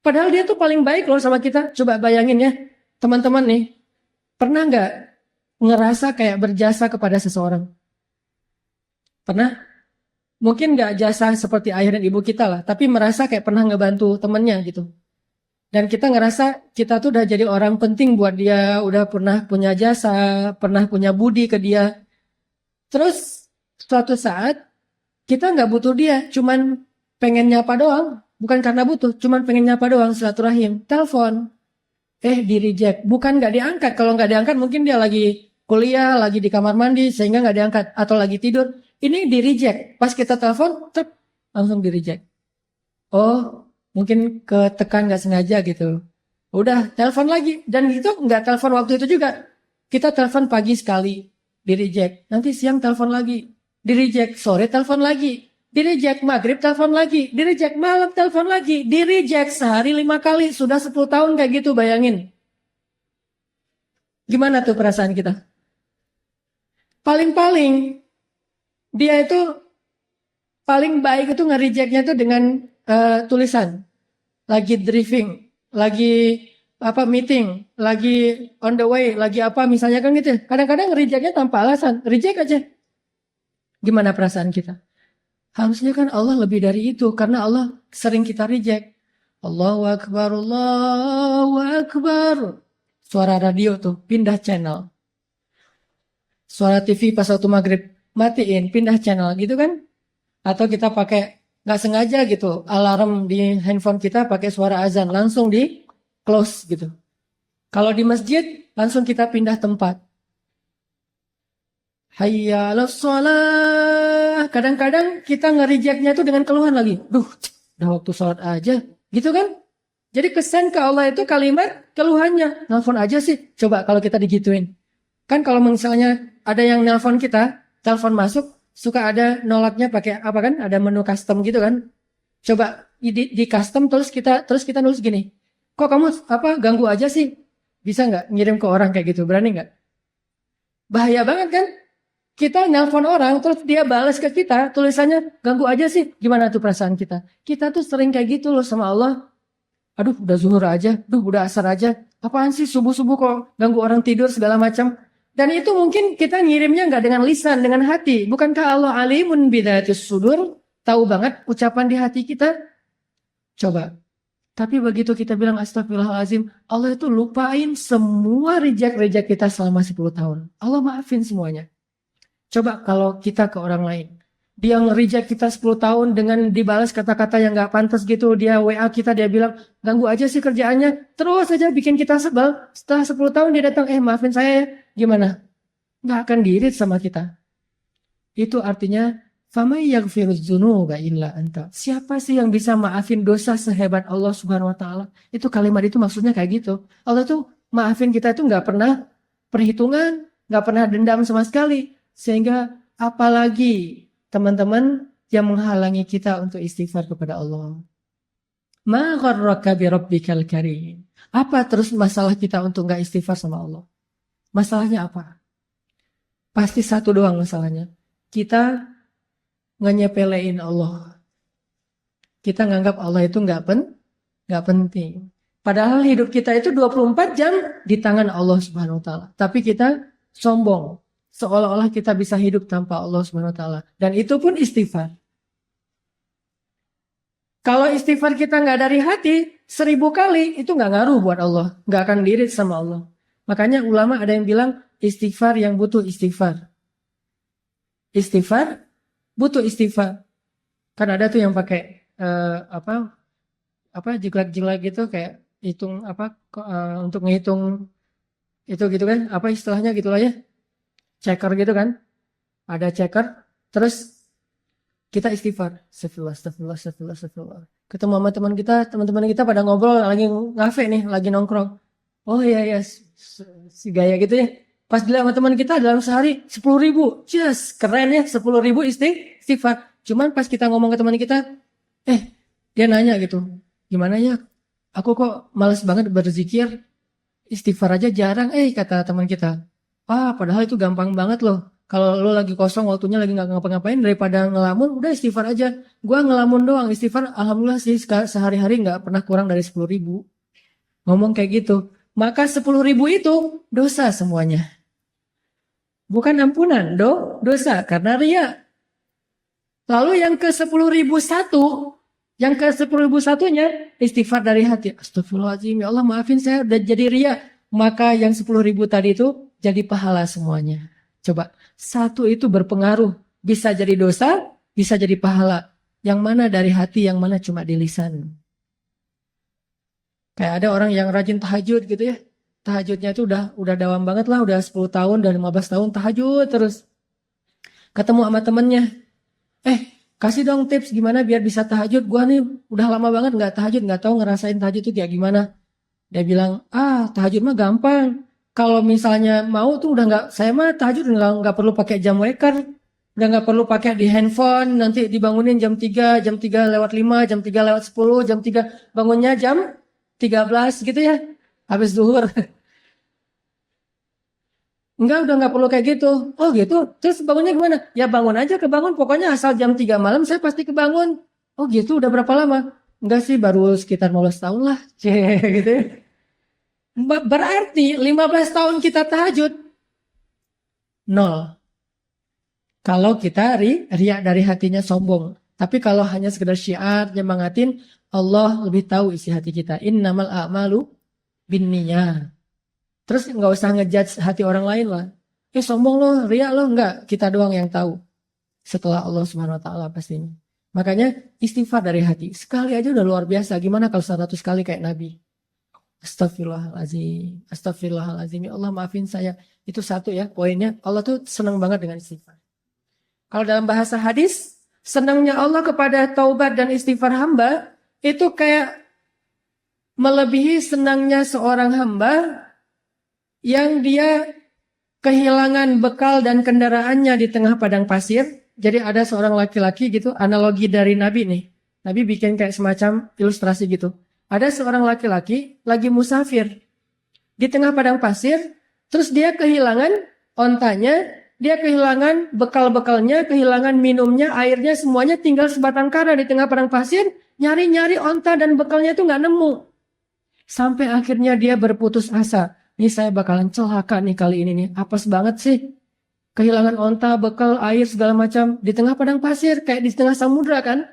Padahal dia tuh paling baik loh sama kita. Coba bayangin ya, teman-teman nih. Pernah nggak ngerasa kayak berjasa kepada seseorang? Pernah? Mungkin nggak jasa seperti ayah dan ibu kita lah, tapi merasa kayak pernah ngebantu temennya gitu. Dan kita ngerasa kita tuh udah jadi orang penting buat dia, udah pernah punya jasa, pernah punya budi ke dia. Terus suatu saat kita nggak butuh dia, cuman pengen nyapa doang, bukan karena butuh, cuman pengen nyapa doang, silaturahim, telepon, di reject, bukan nggak diangkat. Kalau nggak diangkat mungkin dia lagi kuliah, lagi di kamar mandi sehingga nggak diangkat, atau lagi tidur. Ini di reject. Pas kita telepon, langsung di reject. Oh, mungkin ketekan nggak sengaja gitu. Udah, telepon lagi. Dan itu nggak telepon waktu itu juga. Kita telepon pagi sekali, di reject. Nanti siang telepon lagi, di reject. Sore telepon lagi, di reject. Maghrib telepon lagi, di reject. Malam telepon lagi, di reject. Sehari 5 kali, sudah 10 tahun kayak gitu, bayangin. Gimana tuh perasaan kita? Paling-paling dia itu paling baik itu nge-rejectnya itu dengan tulisan. Lagi driving, lagi meeting, lagi on the way, lagi apa misalnya kan gitu. Kadang-kadang nge-rejectnya tanpa alasan, reject aja. Gimana perasaan kita? Harusnya kan Allah lebih dari itu, karena Allah sering kita reject. Allahu Akbar, Allahu Akbar. Suara radio tuh, pindah channel. Suara TV pas waktu maghrib, matiin, pindah channel gitu kan. Atau kita pakai, gak sengaja gitu, alarm di handphone kita pakai suara azan, langsung di close gitu. Kalau di masjid, langsung kita pindah tempat. Hayya 'alas shalah. Kadang-kadang kita nge-rejectnya itu dengan keluhan lagi. Duh, udah waktu sholat aja. Gitu kan? Jadi kesan ke Allah itu kalimat keluhannya. Nelfon aja sih. Coba kalau kita digituin. Kan kalau misalnya ada yang nelfon kita, telepon masuk, suka ada nolaknya pakai apa kan? Ada menu custom gitu kan? Coba di custom terus kita nulis gini. Kok kamu ganggu aja sih? Bisa nggak ngirim ke orang kayak gitu? Berani nggak? Bahaya banget kan? Kita nelpon orang terus dia balas ke kita tulisannya ganggu aja sih. Gimana tuh perasaan kita? Kita tuh sering kayak gitu loh sama Allah. Aduh udah zuhur aja, udah asar aja. Apaan sih subuh-subuh kok ganggu orang tidur segala macam. Dan itu mungkin kita ngirimnya nggak dengan lisan, dengan hati. Bukankah Allah alimun bidzatis sudur, tahu banget ucapan di hati kita? Coba. Tapi begitu kita bilang astagfirullahaladzim, Allah itu lupain semua reject kita selama 10 tahun. Allah maafin semuanya. Coba kalau kita ke orang lain. Dia nge-reject kita 10 tahun dengan dibalas kata-kata yang gak pantas gitu. Dia WA kita, dia bilang, ganggu aja sih kerjaannya. Terus aja bikin kita sebel. Setelah 10 tahun dia datang, maafin saya ya. Gimana? Gak akan diirit sama kita. Itu artinya, فَمَنْ يَغْفِرُ الذُّنُوبَ إِلَّا أَنْتَ. Siapa sih yang bisa maafin dosa sehebat Allah Subhanahu Wa Taala? Itu kalimat itu maksudnya kayak gitu. Allah tuh maafin kita itu gak pernah perhitungan, gak pernah dendam sama sekali. Sehingga apalagi teman-teman yang menghalangi kita untuk istighfar kepada Allah. Ma gharraka bi rabbikal karim. Apa terus masalah kita untuk enggak istighfar sama Allah? Masalahnya apa? Pasti satu doang masalahnya. Kita nyepelein Allah. Kita nganggap Allah itu enggak penting. Padahal hidup kita itu 24 jam di tangan Allah Subhanahu Wa Taala. Tapi kita sombong. Seolah-olah kita bisa hidup tanpa Allah Subhanahu Wa Taala. Dan itu pun istighfar. Kalau istighfar kita nggak dari hati, 1000 kali itu nggak ngaruh buat Allah. Nggak akan diirit sama Allah. Makanya ulama ada yang bilang istighfar yang butuh istighfar. Istighfar butuh istighfar. Kan ada tuh yang pakai jilat-jilat gitu kayak hitung untuk ngitung itu gitu kan? Apa istilahnya gitulah ya? Checker gitu kan, ada checker, terus kita istighfar, astagfirullah. Ketemu sama teman-teman kita pada ngobrol, lagi ngafe nih, lagi nongkrong. Oh iya, si gaya gitu ya. Pas dilihat sama teman kita dalam sehari 10.000, just keren ya, 10.000 istighfar. Cuman pas kita ngomong ke teman kita, dia nanya gitu, gimana ya, aku kok males banget berzikir, istighfar aja jarang, kata teman kita. Padahal itu gampang banget loh. Kalau lo lagi kosong waktunya lagi nggak ngapa-ngapain daripada ngelamun, udah istighfar aja. Gua ngelamun doang, istighfar alhamdulillah sih sehari-hari nggak pernah kurang dari 10.000. Ngomong kayak gitu. Maka 10.000 itu dosa semuanya. Bukan ampunan, dosa karena ria. Lalu yang ke 10.001, yang ke 10.001-nya istighfar dari hati. Astagfirullahaladzim, ya Allah maafin saya udah jadi ria. Maka yang 10.000 tadi itu jadi pahala semuanya. Coba, satu itu berpengaruh. Bisa jadi dosa, bisa jadi pahala. Yang mana dari hati, yang mana cuma di lisan. Kayak ada orang yang rajin tahajud gitu ya. Tahajudnya itu udah dawam banget lah, udah 10 tahun dan 15 tahun tahajud terus. Ketemu sama temennya. Kasih dong tips gimana biar bisa tahajud. Gua nih udah lama banget gak tahajud, gak tahu ngerasain tahajud itu kayak gimana. Dia bilang, tahajud mah gampang. Kalau misalnya mau tuh udah nggak, saya mah tahajud nggak perlu pakai jam waker, udah nggak perlu pakai di handphone, nanti dibangunin jam 3 lewat 5, jam 3 lewat 10, jam 3 bangunnya jam 13 gitu ya, habis zuhur. Udah nggak perlu kayak gitu. Oh gitu, terus bangunnya gimana? Ya bangun aja kebangun, pokoknya asal jam 3 malam saya pasti kebangun. Oh gitu, udah berapa lama? Enggak sih, baru sekitar 15 tahun lah, gitu ya. Berarti 15 tahun kita tahajud 0. Kalau kita riak dari hatinya sombong. Tapi kalau hanya sekedar syiar nyemangatin, Allah lebih tahu isi hati kita. Innamal a'malu binniyat. Terus nggak usah ngejudge hati orang lain lah. Sombong loh, riak loh, enggak. Kita doang yang tahu. Setelah Allah Subhanahu Wa Taala pastinya. Makanya istighfar dari hati. Sekali aja udah luar biasa. Gimana kalau 100 kali kayak Nabi? Astagfirullahaladzim. Ya Allah maafin saya. Itu satu ya poinnya. Allah tuh senang banget dengan istighfar. Kalau dalam bahasa hadis, senangnya Allah kepada taubat dan istighfar hamba, itu kayak melebihi senangnya seorang hamba yang dia kehilangan bekal dan kendaraannya di tengah padang pasir. Jadi ada seorang laki-laki gitu, analogi dari Nabi nih. Nabi bikin kayak semacam ilustrasi gitu. Ada seorang laki-laki lagi musafir di tengah padang pasir, terus dia kehilangan ontanya, dia kehilangan bekal-bekalnya, kehilangan minumnya, airnya, semuanya tinggal sebatang kara di tengah padang pasir, nyari-nyari onta dan bekalnya itu nggak nemu. Sampai akhirnya dia berputus asa. Ini saya bakalan celaka nih kali ini nih. Apes banget sih. Kehilangan onta, bekal, air, segala macam. Di tengah padang pasir, kayak di tengah samudra kan.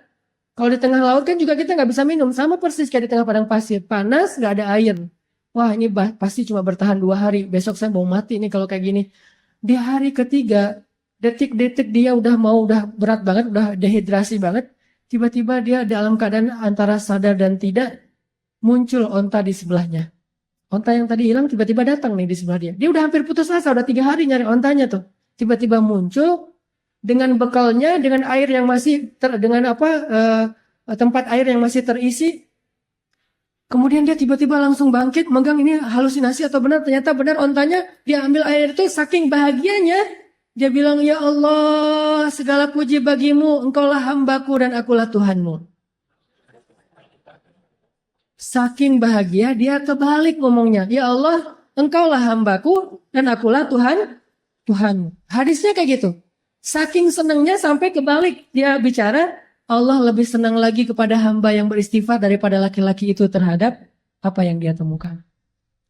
Kalau di tengah laut kan juga kita nggak bisa minum. Sama persis kayak di tengah padang pasir. Panas, nggak ada air. Wah ini pasti cuma bertahan 2 hari. Besok saya mau mati nih kalau kayak gini. Di hari ketiga, detik-detik dia udah berat banget, udah dehidrasi banget. Tiba-tiba dia dalam keadaan antara sadar dan tidak, muncul onta di sebelahnya. Onta yang tadi hilang tiba-tiba datang nih di sebelah dia. Dia udah hampir putus asa, udah 3 hari nyari ontanya tuh. Tiba-tiba muncul dengan bekalnya, dengan air yang masih tempat air yang masih terisi. Kemudian dia tiba-tiba langsung bangkit, megang ini halusinasi atau benar, ternyata benar ontanya, dia ambil air itu saking bahagianya, dia bilang, ya Allah, segala puji bagimu, engkaulah hambaku dan akulah Tuhanmu. Saking bahagia, dia kebalik ngomongnya, ya Allah, engkaulah hambaku dan akulah Tuhanmu. Hadisnya kayak gitu. Saking senangnya sampai kebalik, dia bicara, Allah lebih senang lagi kepada hamba yang beristighfar daripada laki-laki itu terhadap apa yang dia temukan.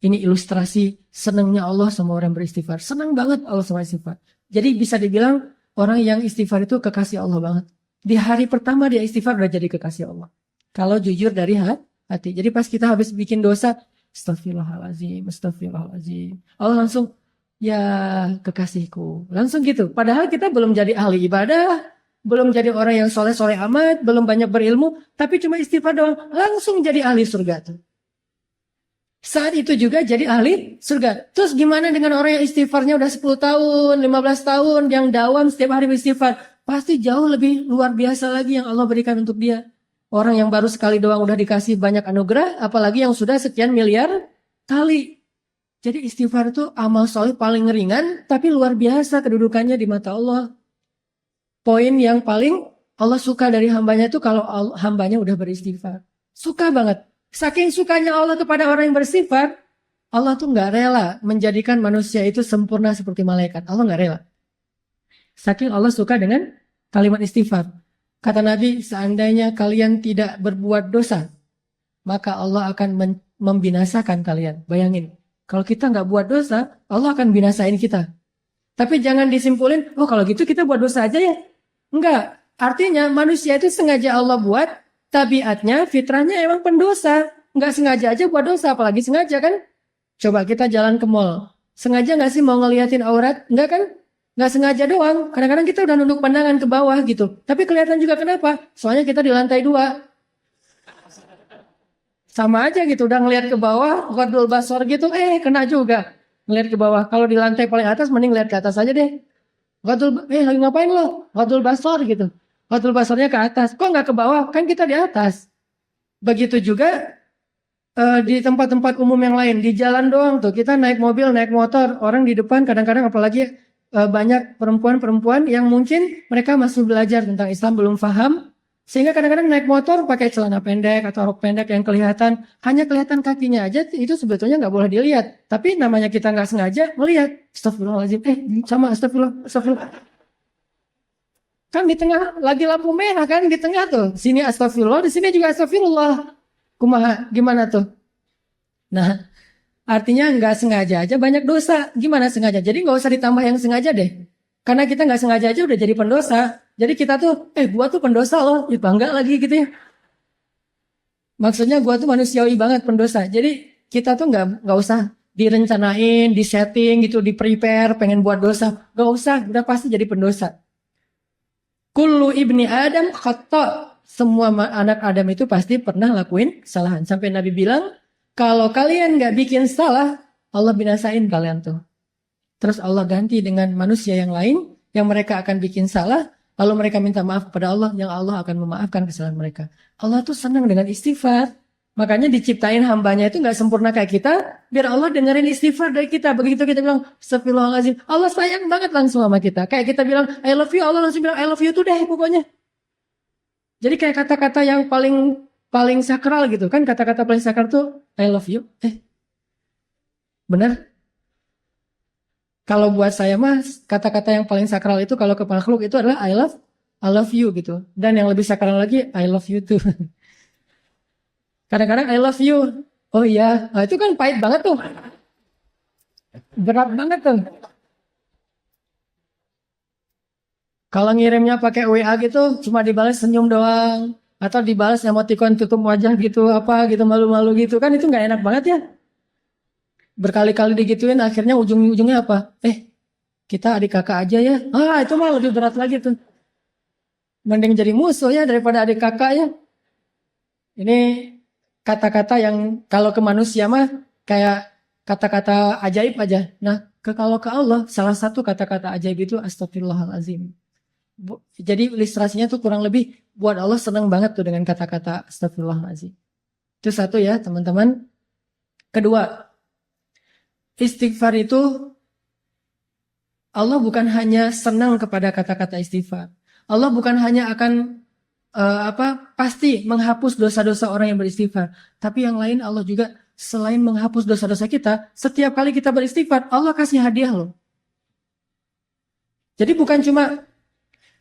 Ini ilustrasi senangnya Allah sama orang beristighfar. Senang banget Allah sama istighfar. Jadi bisa dibilang orang yang istighfar itu kekasih Allah banget. Di hari pertama dia istighfar udah jadi kekasih Allah. Kalau jujur dari hati. Jadi pas kita habis bikin dosa, astagfirullahaladzim, astagfirullahaladzim. Allah langsung, ya kekasihku. Langsung gitu. Padahal kita belum jadi ahli ibadah. Belum jadi orang yang soleh-soleh amat, belum banyak berilmu, tapi cuma istighfar doang, langsung jadi ahli surga tuh. Saat itu juga jadi ahli surga. Terus gimana dengan orang yang istighfarnya udah 10 tahun, 15 tahun, yang dawam setiap hari beristighfar? Pasti jauh lebih luar biasa lagi yang Allah berikan untuk dia. Orang yang baru sekali doang udah dikasih banyak anugerah, apalagi yang sudah sekian miliar kali. Jadi istighfar itu amal soleh paling ringan, tapi luar biasa kedudukannya di mata Allah. Poin yang paling Allah suka dari hambanya itu kalau hambanya udah beristighfar. Suka banget. Saking sukanya Allah kepada orang yang beristighfar, Allah tuh nggak rela menjadikan manusia itu sempurna seperti malaikat. Allah nggak rela. Saking Allah suka dengan kalimat istighfar. Kata Nabi, seandainya kalian tidak berbuat dosa, maka Allah akan membinasakan kalian. Bayangin, kalau kita nggak buat dosa, Allah akan binasain kita. Tapi jangan disimpulin, oh kalau gitu kita buat dosa aja ya. Enggak, artinya manusia itu sengaja Allah buat, tabiatnya, fitrahnya emang pendosa. Enggak sengaja aja buat dosa, apalagi sengaja kan. Coba kita jalan ke mall. Sengaja nggak sih mau ngeliatin aurat? Enggak kan? Nggak sengaja doang. Kadang-kadang kita udah nunduk pandangan ke bawah gitu. Tapi kelihatan juga kenapa? Soalnya kita di lantai 2. Sama aja gitu, udah ngeliat ke bawah, ghadul basar gitu, kena juga. Ngeliat ke bawah. Kalau di lantai paling atas, mending lihat ke atas aja deh. Lagi ngapain lo? Ghadul basar gitu. Ghadul basarnya ke atas. Kok nggak ke bawah? Kan kita di atas. Begitu juga di tempat-tempat umum yang lain. Di jalan doang tuh. Kita naik mobil, naik motor. Orang di depan kadang-kadang apalagi banyak perempuan-perempuan yang mungkin mereka masih belajar tentang Islam, belum paham. Sehingga kadang-kadang naik motor pakai celana pendek atau rok pendek yang kelihatan. Hanya kelihatan kakinya aja, itu sebetulnya nggak boleh dilihat. Tapi namanya kita nggak sengaja melihat. Astagfirullahaladzim. Sama astagfirullah. Kan di tengah, lagi lampu merah kan, di tengah tuh. Sini astagfirullah, di sini juga astagfirullah. Kumaha, gimana tuh? Nah, artinya nggak sengaja aja banyak dosa. Gimana sengaja? Jadi nggak usah ditambah yang sengaja deh. Karena kita nggak sengaja aja udah jadi pendosa. Jadi kita tuh, gua tuh pendosa loh, ya bangga lagi gitu ya. Maksudnya gua tuh manusiawi banget pendosa. Jadi kita tuh nggak usah direncanain, disetting gitu, di prepare, pengen buat dosa. Nggak usah, udah pasti jadi pendosa. Kullu ibni Adam khata'. Semua anak Adam itu pasti pernah lakuin kesalahan. Sampai Nabi bilang, kalau kalian nggak bikin salah, Allah binasain kalian tuh. Terus Allah ganti dengan manusia yang lain, yang mereka akan bikin salah, lalu mereka minta maaf kepada Allah, yang Allah akan memaafkan kesalahan mereka. Allah tuh senang dengan istighfar. Makanya diciptain hambanya itu nggak sempurna kayak kita, biar Allah dengerin istighfar dari kita. Begitu kita bilang, astagfirullahaladzim, Allah sayang banget langsung sama kita. Kayak kita bilang, I love you, Allah langsung bilang, I love you tuh deh pokoknya. Jadi kayak kata-kata yang paling sakral gitu kan, kata-kata paling sakral tuh, I love you. Benar? Kalau buat saya mas, kata-kata yang paling sakral itu kalau ke makhluk itu adalah I love you gitu. Dan yang lebih sakral lagi, I love you too. Kadang-kadang I love you Oh iya, nah, itu kan pahit banget tuh. Berat banget tuh. Kalau ngirimnya pakai WA gitu, cuma dibalas senyum doang. Atau dibalas emoticon tutup wajah gitu, apa gitu, malu-malu gitu. Kan itu nggak enak banget ya. Berkali-kali digituin, akhirnya ujung-ujungnya apa? Kita adik kakak aja ya. Itu mah lebih berat lagi tuh. Mending jadi musuh ya daripada adik kakak ya. Ini kata-kata yang kalau ke manusia mah kayak kata-kata ajaib aja. Nah, kalau ke Allah, salah satu kata-kata ajaib itu astagfirullahalazim. Jadi ilustrasinya tuh kurang lebih buat Allah senang banget tuh dengan kata-kata astagfirullahalazim. Itu satu ya teman-teman. Kedua, istighfar itu Allah bukan hanya senang kepada kata-kata istighfar. Allah bukan hanya akan pasti menghapus dosa-dosa orang yang beristighfar. Tapi yang lain Allah juga selain menghapus dosa-dosa kita, setiap kali kita beristighfar, Allah kasih hadiah loh. Jadi bukan cuma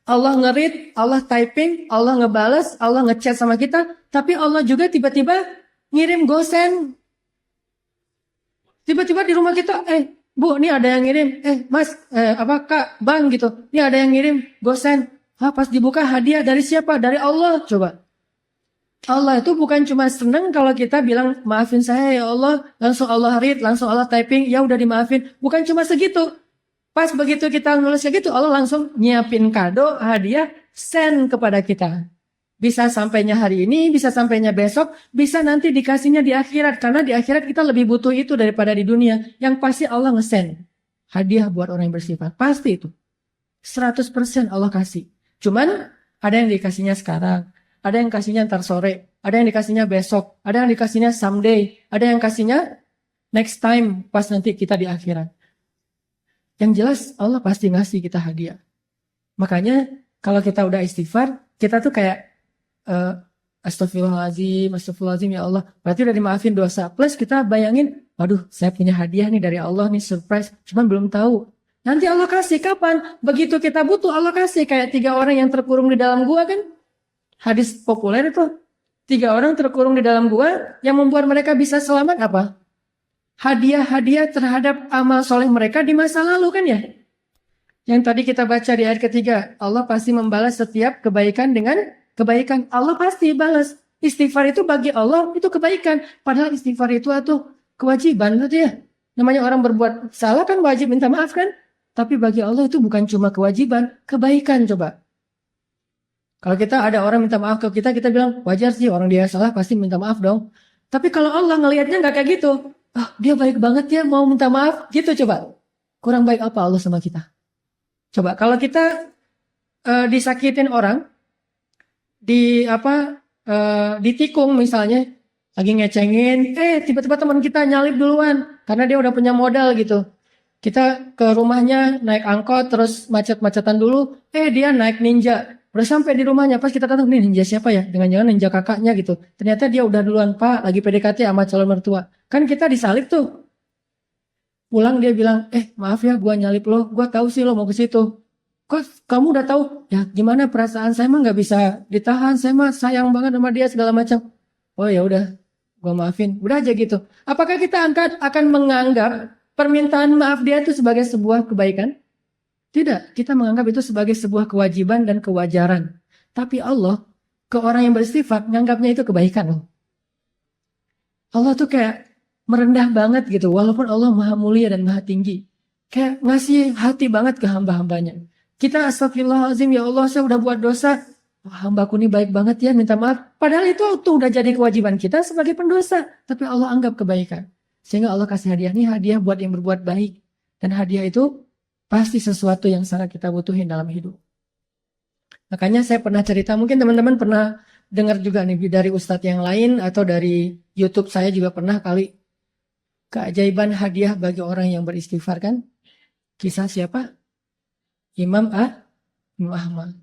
Allah ngerit, Allah typing, Allah ngebales, Allah ngechat sama kita, tapi Allah juga tiba-tiba ngirim gosen. Tiba-tiba di rumah kita, Bu, ini ada yang ngirim, Mas, Kak, Bang gitu, ini ada yang ngirim gosen. Pas dibuka hadiah dari siapa? Dari Allah, coba. Allah itu bukan cuma senang kalau kita bilang maafin saya ya Allah, langsung Allah read, langsung Allah typing, ya udah dimaafin. Bukan cuma segitu. Pas begitu kita nulis kayak gitu, Allah langsung nyiapin kado, hadiah, send kepada kita. Bisa sampainya hari ini, bisa sampainya besok, bisa nanti dikasihnya di akhirat. Karena di akhirat kita lebih butuh itu daripada di dunia. Yang pasti Allah nge-send hadiah buat orang yang bersifat. Pasti itu. 100% Allah kasih. Cuman ada yang dikasihnya sekarang. Ada yang kasihnya ntar sore. Ada yang dikasihnya besok. Ada yang dikasihnya someday. Ada yang kasihnya next time pas nanti kita di akhirat. Yang jelas Allah pasti ngasih kita hadiah. Makanya kalau kita udah istighfar, kita tuh kayak astagfirullahaladzim ya Allah. Berarti udah dimaafin dosa. Plus kita bayangin, waduh saya punya hadiah nih dari Allah nih, surprise. Cuman belum tahu. Nanti Allah kasih kapan? Begitu kita butuh Allah kasih. Kayak 3 orang yang terkurung di dalam gua kan. Hadis populer itu. 3 orang terkurung di dalam gua. Yang membuat mereka bisa selamat apa? Hadiah-hadiah terhadap amal soleh mereka di masa lalu kan ya. Yang tadi kita baca di ayat ketiga. Allah pasti membalas setiap kebaikan dengan kebaikan. Allah pasti balas. Istighfar itu bagi Allah itu kebaikan. Padahal istighfar itu kewajiban gitu ya. Namanya orang berbuat salah kan wajib minta maaf kan. Tapi bagi Allah itu bukan cuma kewajiban, kebaikan coba. Kalau kita ada orang minta maaf ke kita, kita bilang wajar sih orang dia salah pasti minta maaf dong. Tapi kalau Allah ngelihatnya nggak kayak gitu, dia baik banget ya mau minta maaf, gitu coba. Kurang baik apa Allah sama kita? Coba kalau kita disakitin orang, ditikung misalnya, lagi ngecengin, tiba-tiba teman kita nyalip duluan karena dia udah punya modal gitu. Kita ke rumahnya naik angkot terus macet-macetan dulu, dia naik ninja. Udah sampai di rumahnya, pas kita datang, nih ninja siapa ya? Jangan-jangan ninja kakaknya gitu. Ternyata dia udah duluan, Pak, lagi PDKT sama calon mertua. Kan kita disalip tuh. Pulang dia bilang, maaf ya gua nyalip lo, gua tahu sih lo mau ke situ. Kok kamu udah tahu? Ya gimana perasaan saya mah nggak bisa ditahan, saya mah sayang banget sama dia segala macam. Oh ya udah, gua maafin. Udah aja gitu. Apakah kita akan menganggap permintaan maaf dia itu sebagai sebuah kebaikan? Tidak, kita menganggap itu sebagai sebuah kewajiban dan kewajaran. Tapi Allah, ke orang yang beristighfar, menganggapnya itu kebaikan loh. Allah tuh kayak merendah banget gitu, walaupun Allah maha mulia dan maha tinggi. Kayak ngasih hati banget ke hamba-hambanya. Kita astagfirullahaladzim, ya Allah saya udah buat dosa. Hambaku ini baik banget ya, minta maaf. Padahal itu tuh udah jadi kewajiban kita sebagai pendosa. Tapi Allah anggap kebaikan. Sehingga Allah kasih hadiah, nih hadiah buat yang berbuat baik. Dan hadiah itu pasti sesuatu yang sangat kita butuhin dalam hidup. Makanya saya pernah cerita, mungkin teman-teman pernah dengar juga nih dari ustadz yang lain atau dari YouTube saya juga pernah kali. Keajaiban hadiah bagi orang yang beristighfar kan. Kisah siapa? Imam Ahmad.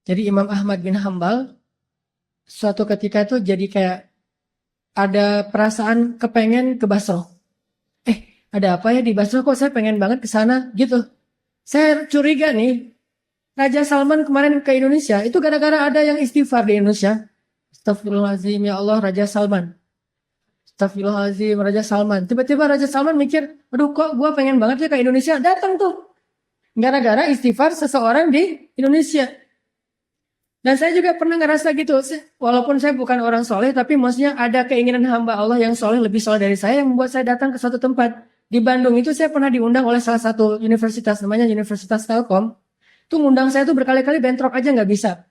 Jadi Imam Ahmad bin Hambal suatu ketika tuh jadi kayak ada perasaan kepengen ke Basra. Ada apa ya di Basra kok saya pengen banget ke sana gitu. Saya curiga nih, Raja Salman kemarin ke Indonesia itu gara-gara ada yang istighfar di Indonesia. Astagfirullahaladzim ya Allah Raja Salman. Astagfirullahaladzim, Raja Salman. Tiba-tiba Raja Salman mikir, aduh kok gue pengen banget ya ke Indonesia. Datang tuh. Gara-gara istighfar seseorang di Indonesia. Dan saya juga pernah ngerasa gitu. Walaupun saya bukan orang soleh, tapi maksudnya ada keinginan hamba Allah yang soleh, lebih soleh dari saya, yang membuat saya datang ke suatu tempat. Di Bandung itu saya pernah diundang oleh salah satu universitas, namanya Universitas Telkom. Itu ngundang saya tuh berkali-kali, bentrok aja nggak bisa.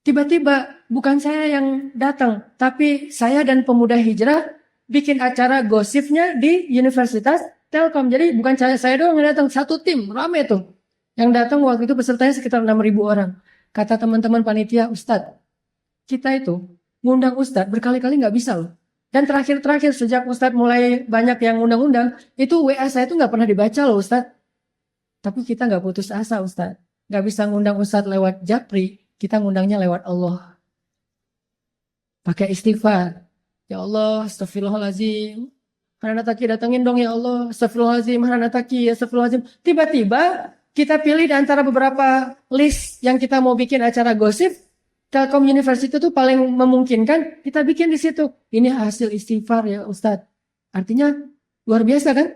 Tiba-tiba bukan saya yang datang, tapi saya dan pemuda hijrah bikin acara gosipnya di Universitas Telkom. Jadi bukan saya doang yang datang, satu tim, rame tuh. Yang datang waktu itu pesertanya sekitar 6.000 orang. Kata teman-teman panitia, Ustadz, kita itu ngundang Ustadz berkali-kali nggak bisa loh. Dan terakhir-terakhir sejak Ustadz mulai banyak yang ngundang-undang, itu WA saya tuh nggak pernah dibaca loh Ustadz. Tapi kita nggak putus asa Ustadz. Nggak bisa ngundang Ustadz lewat Japri, kita ngundangnya lewat Allah. Pakai istighfar. Ya Allah, astagfirullahaladzim. Hananataki datangin dong ya Allah. Astagfirullahaladzim, Hananataki, astagfirullahaladzim. Tiba-tiba kita pilih di antara beberapa list yang kita mau bikin acara gosip. Telkom University itu paling memungkinkan kita bikin di situ. Ini hasil istighfar ya Ustadz. Artinya luar biasa kan?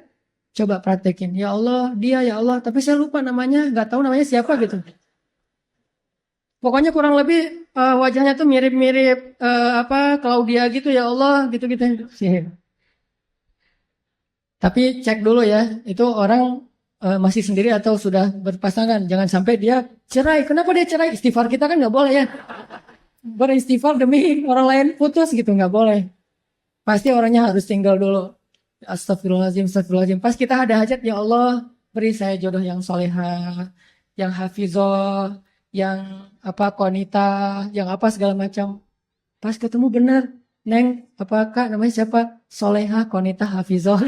Coba praktekin. Ya Allah, dia ya Allah. Tapi saya lupa namanya, nggak tahu namanya siapa gitu. Pokoknya kurang lebih wajahnya tuh mirip-mirip Claudia gitu ya Allah gitu-gitu. Tapi cek dulu ya, itu orang masih sendiri atau sudah berpasangan. Jangan sampai dia cerai. Kenapa dia cerai? Istighfar kita kan nggak boleh ya. Beristighfar demi orang lain putus gitu nggak boleh. Pasti orangnya harus tinggal dulu. Astagfirullahaladzim, astagfirullahaladzim. Pas kita ada hajat, ya Allah beri saya jodoh yang soleha, yang hafizah, yang konita, yang apa segala macam. Pas ketemu benar, Neng, apakah namanya siapa? Soleha, konita, hafizah.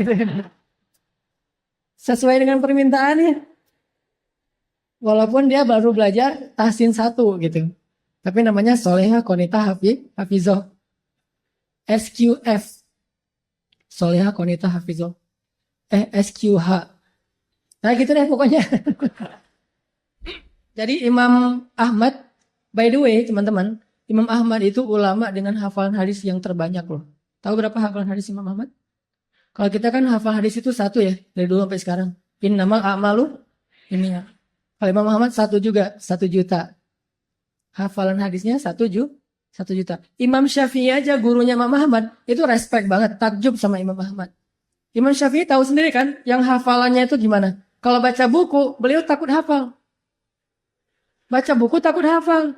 Sesuai dengan permintaannya. Walaupun dia baru belajar tahsin 1 gitu. Tapi namanya Soleha Konita Hafizah. SQF. Soleha Konita Hafizah. SQH. Nah gitu deh pokoknya. Jadi Imam Ahmad, by the way teman-teman, Imam Ahmad itu ulama dengan hafalan hadis yang terbanyak loh. Tahu berapa hafalan hadis Imam Ahmad? Kalau kita kan hafal hadis itu 1 ya, dari dulu sampai sekarang. Innamal a'malu ini ya. Kalau Imam Muhammad 1 juga, 1 juta. Hafalan hadisnya 1 juta. Imam Syafi'i aja gurunya Imam Muhammad, itu respect banget, takjub sama Imam Muhammad. Imam Syafi'i tahu sendiri kan, yang hafalannya itu gimana. Kalau baca buku, beliau takut hafal. Baca buku takut hafal.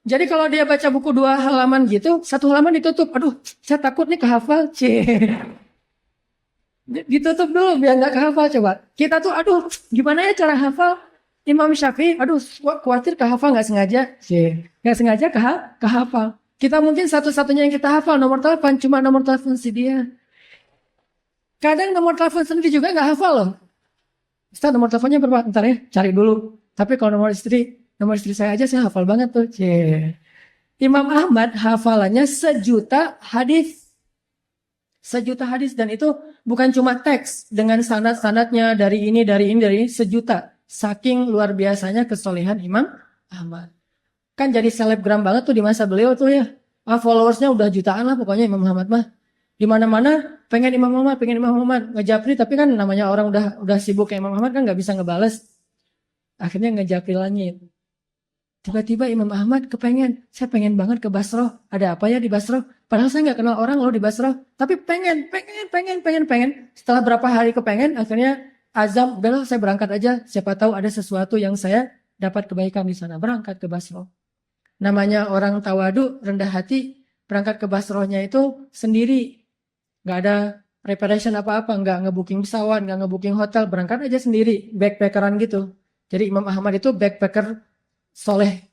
Jadi kalau dia baca buku 2 halaman gitu, 1 halaman ditutup. Aduh, saya takut nih kehafal. Ditutup dulu biar nggak kehafal coba. Kita tuh aduh gimana ya cara hafal? Imam Syafi'i aduh khawatir kehafal nggak sengaja. Nggak sengaja kehafal. Kita mungkin satu-satunya yang kita hafal nomor telepon, cuma nomor telepon si dia. Kadang nomor telepon sendiri juga nggak hafal loh. Ustaz nomor teleponnya berapa? Ntar ya cari dulu. Tapi kalau nomor istri saya aja saya hafal banget tuh. Imam Ahmad hafalannya 1 juta hadis. 1 juta hadis dan itu bukan cuma teks dengan sanad-sanadnya dari ini 1 juta. Saking luar biasanya kesolehan Imam Ahmad. Kan jadi selebgram banget tuh di masa beliau tuh ya. Followersnya udah jutaan lah pokoknya Imam Ahmad mah. Di mana-mana pengen Imam Ahmad, ngejapri tapi kan namanya orang udah sibuk kayak Imam Ahmad kan nggak bisa ngebales. Akhirnya ngejapri langit. Tiba-tiba Imam Ahmad saya pengen banget ke Basrah. Ada apa ya di Basrah? Padahal saya nggak kenal orang loh di Basrah. Tapi pengen. Setelah berapa hari kepengen, akhirnya azam, udahlah saya berangkat aja. Siapa tahu ada sesuatu yang saya dapat kebaikan di sana. Berangkat ke Basrah. Namanya orang tawadu, rendah hati, berangkat ke Basrahnya itu sendiri. Nggak ada preparation apa-apa, nggak ngebooking pesawat, nggak ngebooking hotel. Berangkat aja sendiri, backpackeran gitu. Jadi Imam Ahmad itu backpacker soleh.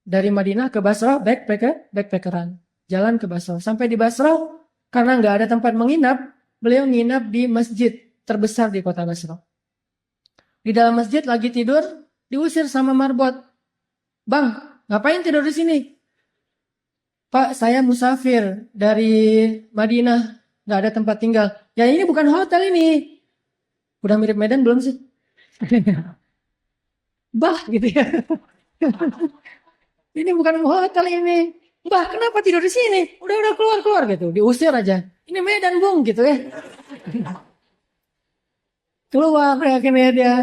Dari Madinah ke Basrah backpackeran. Jalan ke Basrah. Sampai di Basrah karena nggak ada tempat menginap, beliau nginap di masjid terbesar di kota Basrah. Di dalam masjid lagi tidur, diusir sama marbot. Bang, ngapain tidur di sini? Pak, saya musafir dari Madinah, nggak ada tempat tinggal. Ya ini bukan hotel ini. Udah mirip Medan belum sih? Bah gitu ya. Ini bukan hotel ini. Mbah, kenapa tidur di sini? Udah keluar gitu. Diusir aja. Ini Medan, Bung, gitu ya. Keluar akhirnya dia.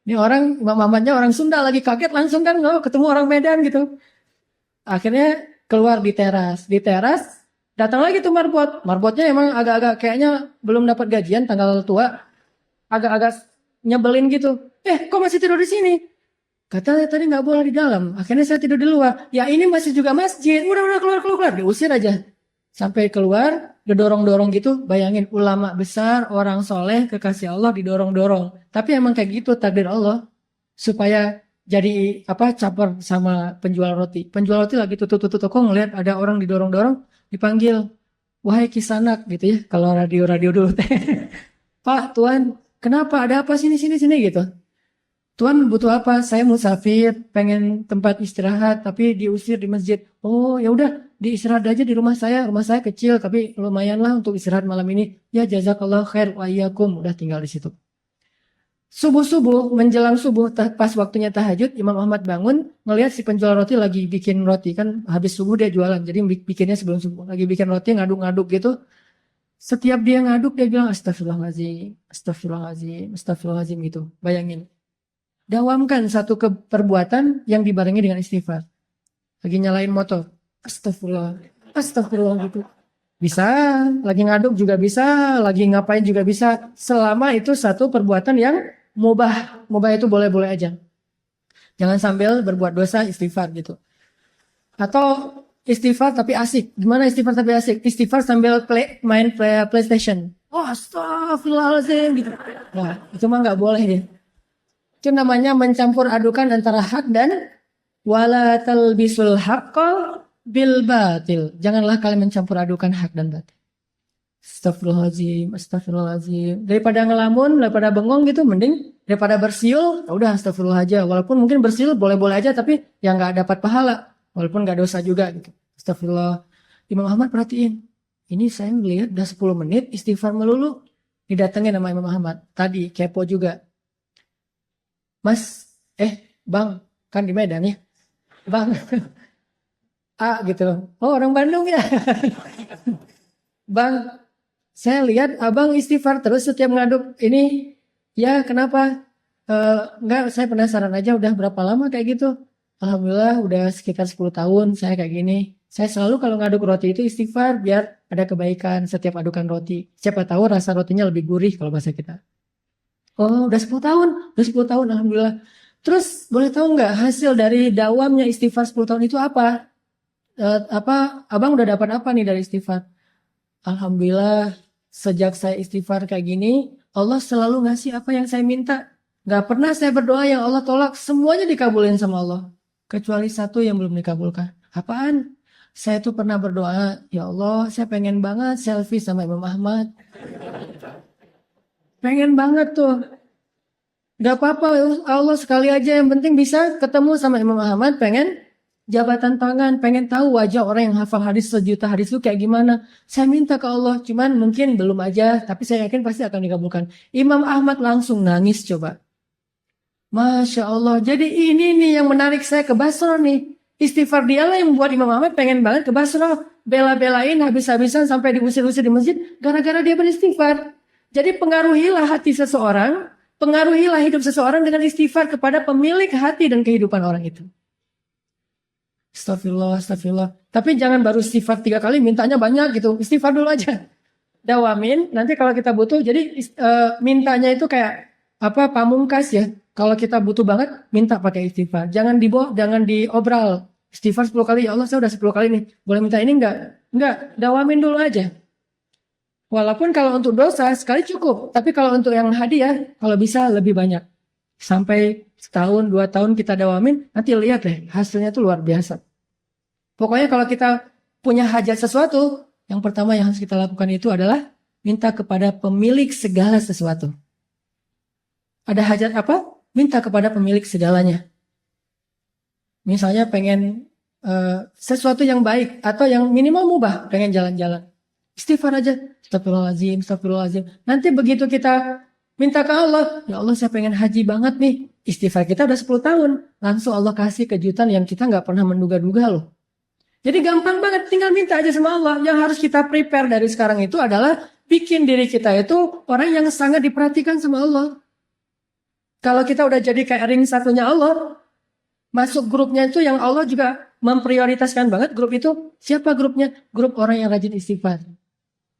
Ini orang, Imam Ahmadnya orang Sunda lagi kaget langsung kan, oh, ketemu orang Medan gitu. Akhirnya keluar di teras. Di teras, datang lagi tuh marbot. Marbotnya emang agak-agak kayaknya belum dapat gajian tanggal tua. Agak-agak nyebelin gitu. Kok masih tidur di sini? Katanya tadi nggak boleh di dalam. Akhirnya saya tidur di luar. Ya ini masih juga masjid. Udah keluar. Diusir aja. Sampai keluar, didorong-dorong gitu. Bayangin ulama besar, orang soleh, kekasih Allah didorong-dorong. Tapi emang kayak gitu takdir Allah. Supaya jadi caper sama penjual roti. Penjual roti lagi tutup-tutup toko ngeliat ada orang didorong-dorong. Dipanggil. Wahai kisanak gitu ya. Kalau radio-radio dulu. Pak, Tuan, kenapa? Ada apa sini gitu. Tuan butuh apa? Saya musafir, pengen tempat istirahat, tapi diusir di masjid. Oh, ya udah, diistirahat aja di rumah saya. Rumah saya kecil, tapi lumayan lah untuk istirahat malam ini. Ya, jazakallah khair wa iyyakum. Udah tinggal di situ. Subuh-subuh, menjelang subuh, pas waktunya tahajud, Imam Ahmad bangun, ngelihat si penjual roti lagi bikin roti. Kan habis subuh dia jualan, jadi bikinnya sebelum subuh. Lagi bikin roti, ngaduk-ngaduk gitu. Setiap dia ngaduk, dia bilang, astagfirullahaladzim, astagfirullahaladzim, astagfirullahaladzim gitu. Bayangin. Dawamkan satu perbuatan yang dibarengi dengan istighfar. Lagi nyalain motor. Astagfirullah. Astagfirullah gitu. Bisa. Lagi ngaduk juga bisa. Lagi ngapain juga bisa. Selama itu satu perbuatan yang mubah. Mubah itu boleh-boleh aja. Jangan sambil berbuat dosa istighfar gitu. Atau istighfar tapi asik. Gimana istighfar tapi asik? Istighfar sambil main PlayStation. Oh, astagfirullahaladzim gitu. Nah, itu mah nggak boleh ya. Itu namanya mencampur adukan antara hak dan wala talbisul haqqa bil batil. Janganlah kalian mencampur adukan hak dan batil. Astagfirullahaladzim, astagfirullahaladzim. Daripada ngelamun, daripada bengong gitu, mending daripada bersiul, udah astagfirullah aja. Walaupun mungkin bersiul boleh-boleh aja, tapi ya nggak dapat pahala. Walaupun nggak dosa juga gitu. Astagfirullah. Imam Ahmad perhatiin. Ini saya melihat udah 10 menit istighfar melulu. Didatengin sama Imam Ahmad. Tadi kepo juga. Mas, Bang, kan di Medan ya? Bang, gitu. Oh, orang Bandung ya? Bang, saya lihat abang istighfar terus setiap ngaduk ini. Ya, kenapa? Enggak, saya penasaran aja udah berapa lama kayak gitu. Alhamdulillah udah sekitar 10 tahun saya kayak gini. Saya selalu kalau ngaduk roti itu istighfar biar ada kebaikan setiap adukan roti. Siapa tahu rasa rotinya lebih gurih kalau bahasa kita. Oh, udah 10 tahun. Udah 10 tahun, alhamdulillah. Terus, boleh tahu nggak hasil dari dawamnya istighfar 10 tahun itu apa? Abang udah dapat apa nih dari istighfar? Alhamdulillah, sejak saya istighfar kayak gini, Allah selalu ngasih apa yang saya minta. Nggak pernah saya berdoa yang Allah tolak. Semuanya dikabulin sama Allah. Kecuali satu yang belum dikabulkan. Apaan? Saya tuh pernah berdoa, ya Allah, saya pengen banget selfie sama Imam Ahmad. Pengen banget tuh. Gak apa-apa, Allah sekali aja yang penting bisa ketemu sama Imam Ahmad, pengen jabatan tangan, pengen tahu wajah orang yang hafal hadis sejuta hadis itu kayak gimana. Saya minta ke Allah, cuman mungkin belum aja, tapi saya yakin pasti akan dikabulkan. Imam Ahmad langsung nangis coba. Masya Allah, jadi ini nih yang menarik saya ke Basra nih. Istighfar dialah yang membuat Imam Ahmad pengen banget ke Basra. Bela-belain habis-habisan sampai diusir-usir di masjid, gara-gara dia beristighfar. Jadi pengaruhilah hati seseorang, pengaruhilah hidup seseorang dengan istighfar kepada pemilik hati dan kehidupan orang itu. Astagfirullah, astagfirullah. Tapi jangan baru istighfar 3 kali, mintanya banyak gitu. Istighfar dulu aja. Dawamin, nanti kalau kita butuh, jadi mintanya itu kayak pamungkas ya. Kalau kita butuh banget, minta pakai istighfar. Jangan diobral. Istighfar 10 kali, ya Allah saya udah 10 kali nih. Boleh minta ini enggak? Enggak, dawamin dulu aja. Walaupun kalau untuk dosa sekali cukup, tapi kalau untuk yang hadiah, kalau bisa lebih banyak. Sampai setahun, 2 tahun kita dawamin, nanti lihat deh, hasilnya tuh luar biasa. Pokoknya kalau kita punya hajat sesuatu, yang pertama yang harus kita lakukan itu adalah minta kepada pemilik segala sesuatu. Ada hajat apa? Minta kepada pemilik segalanya. Misalnya pengen sesuatu yang baik, atau yang minimal mubah, pengen jalan-jalan. Istighfar aja. Astagfirullahaladzim, astagfirullahaladzim. Nanti begitu kita minta ke Allah, ya Allah saya pengen haji banget nih. Istighfar kita udah 10 tahun. Langsung Allah kasih kejutan yang kita gak pernah menduga-duga loh. Jadi gampang banget, tinggal minta aja sama Allah. Yang harus kita prepare dari sekarang itu adalah bikin diri kita itu orang yang sangat diperhatikan sama Allah. Kalau kita udah jadi kayak ring satunya Allah, masuk grupnya itu yang Allah juga memprioritaskan banget grup itu. Siapa grupnya? Grup orang yang rajin istighfar.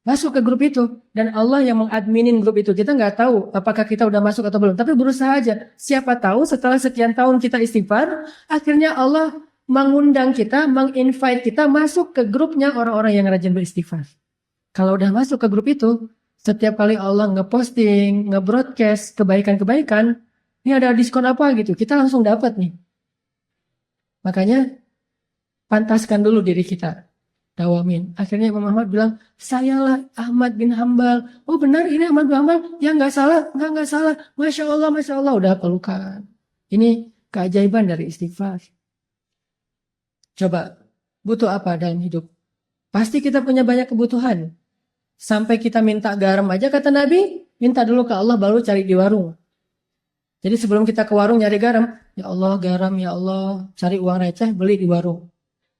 Masuk ke grup itu. Dan Allah yang mengadminin grup itu. Kita nggak tahu apakah kita udah masuk atau belum. Tapi berusaha aja. Siapa tahu setelah sekian tahun kita istighfar, akhirnya Allah mengundang kita, menginvite kita masuk ke grupnya orang-orang yang rajin beristighfar. Kalau udah masuk ke grup itu, setiap kali Allah ngeposting, ngebroadcast kebaikan-kebaikan, ini ada diskon apa gitu, kita langsung dapat nih. Makanya pantaskan dulu diri kita, dawamin. Akhirnya Imam Ahmad bilang, sayalah Ahmad bin Hambal. Oh benar ini Ahmad bin Hambal? Ya nggak salah, nggak salah. Masya Allah, udah pelukan. Ini keajaiban dari istighfar. Coba, butuh apa dalam hidup? Pasti kita punya banyak kebutuhan. Sampai kita minta garam aja, kata Nabi, minta dulu ke Allah baru cari di warung. Jadi sebelum kita ke warung nyari garam, ya Allah garam, ya Allah, cari uang receh, beli di warung.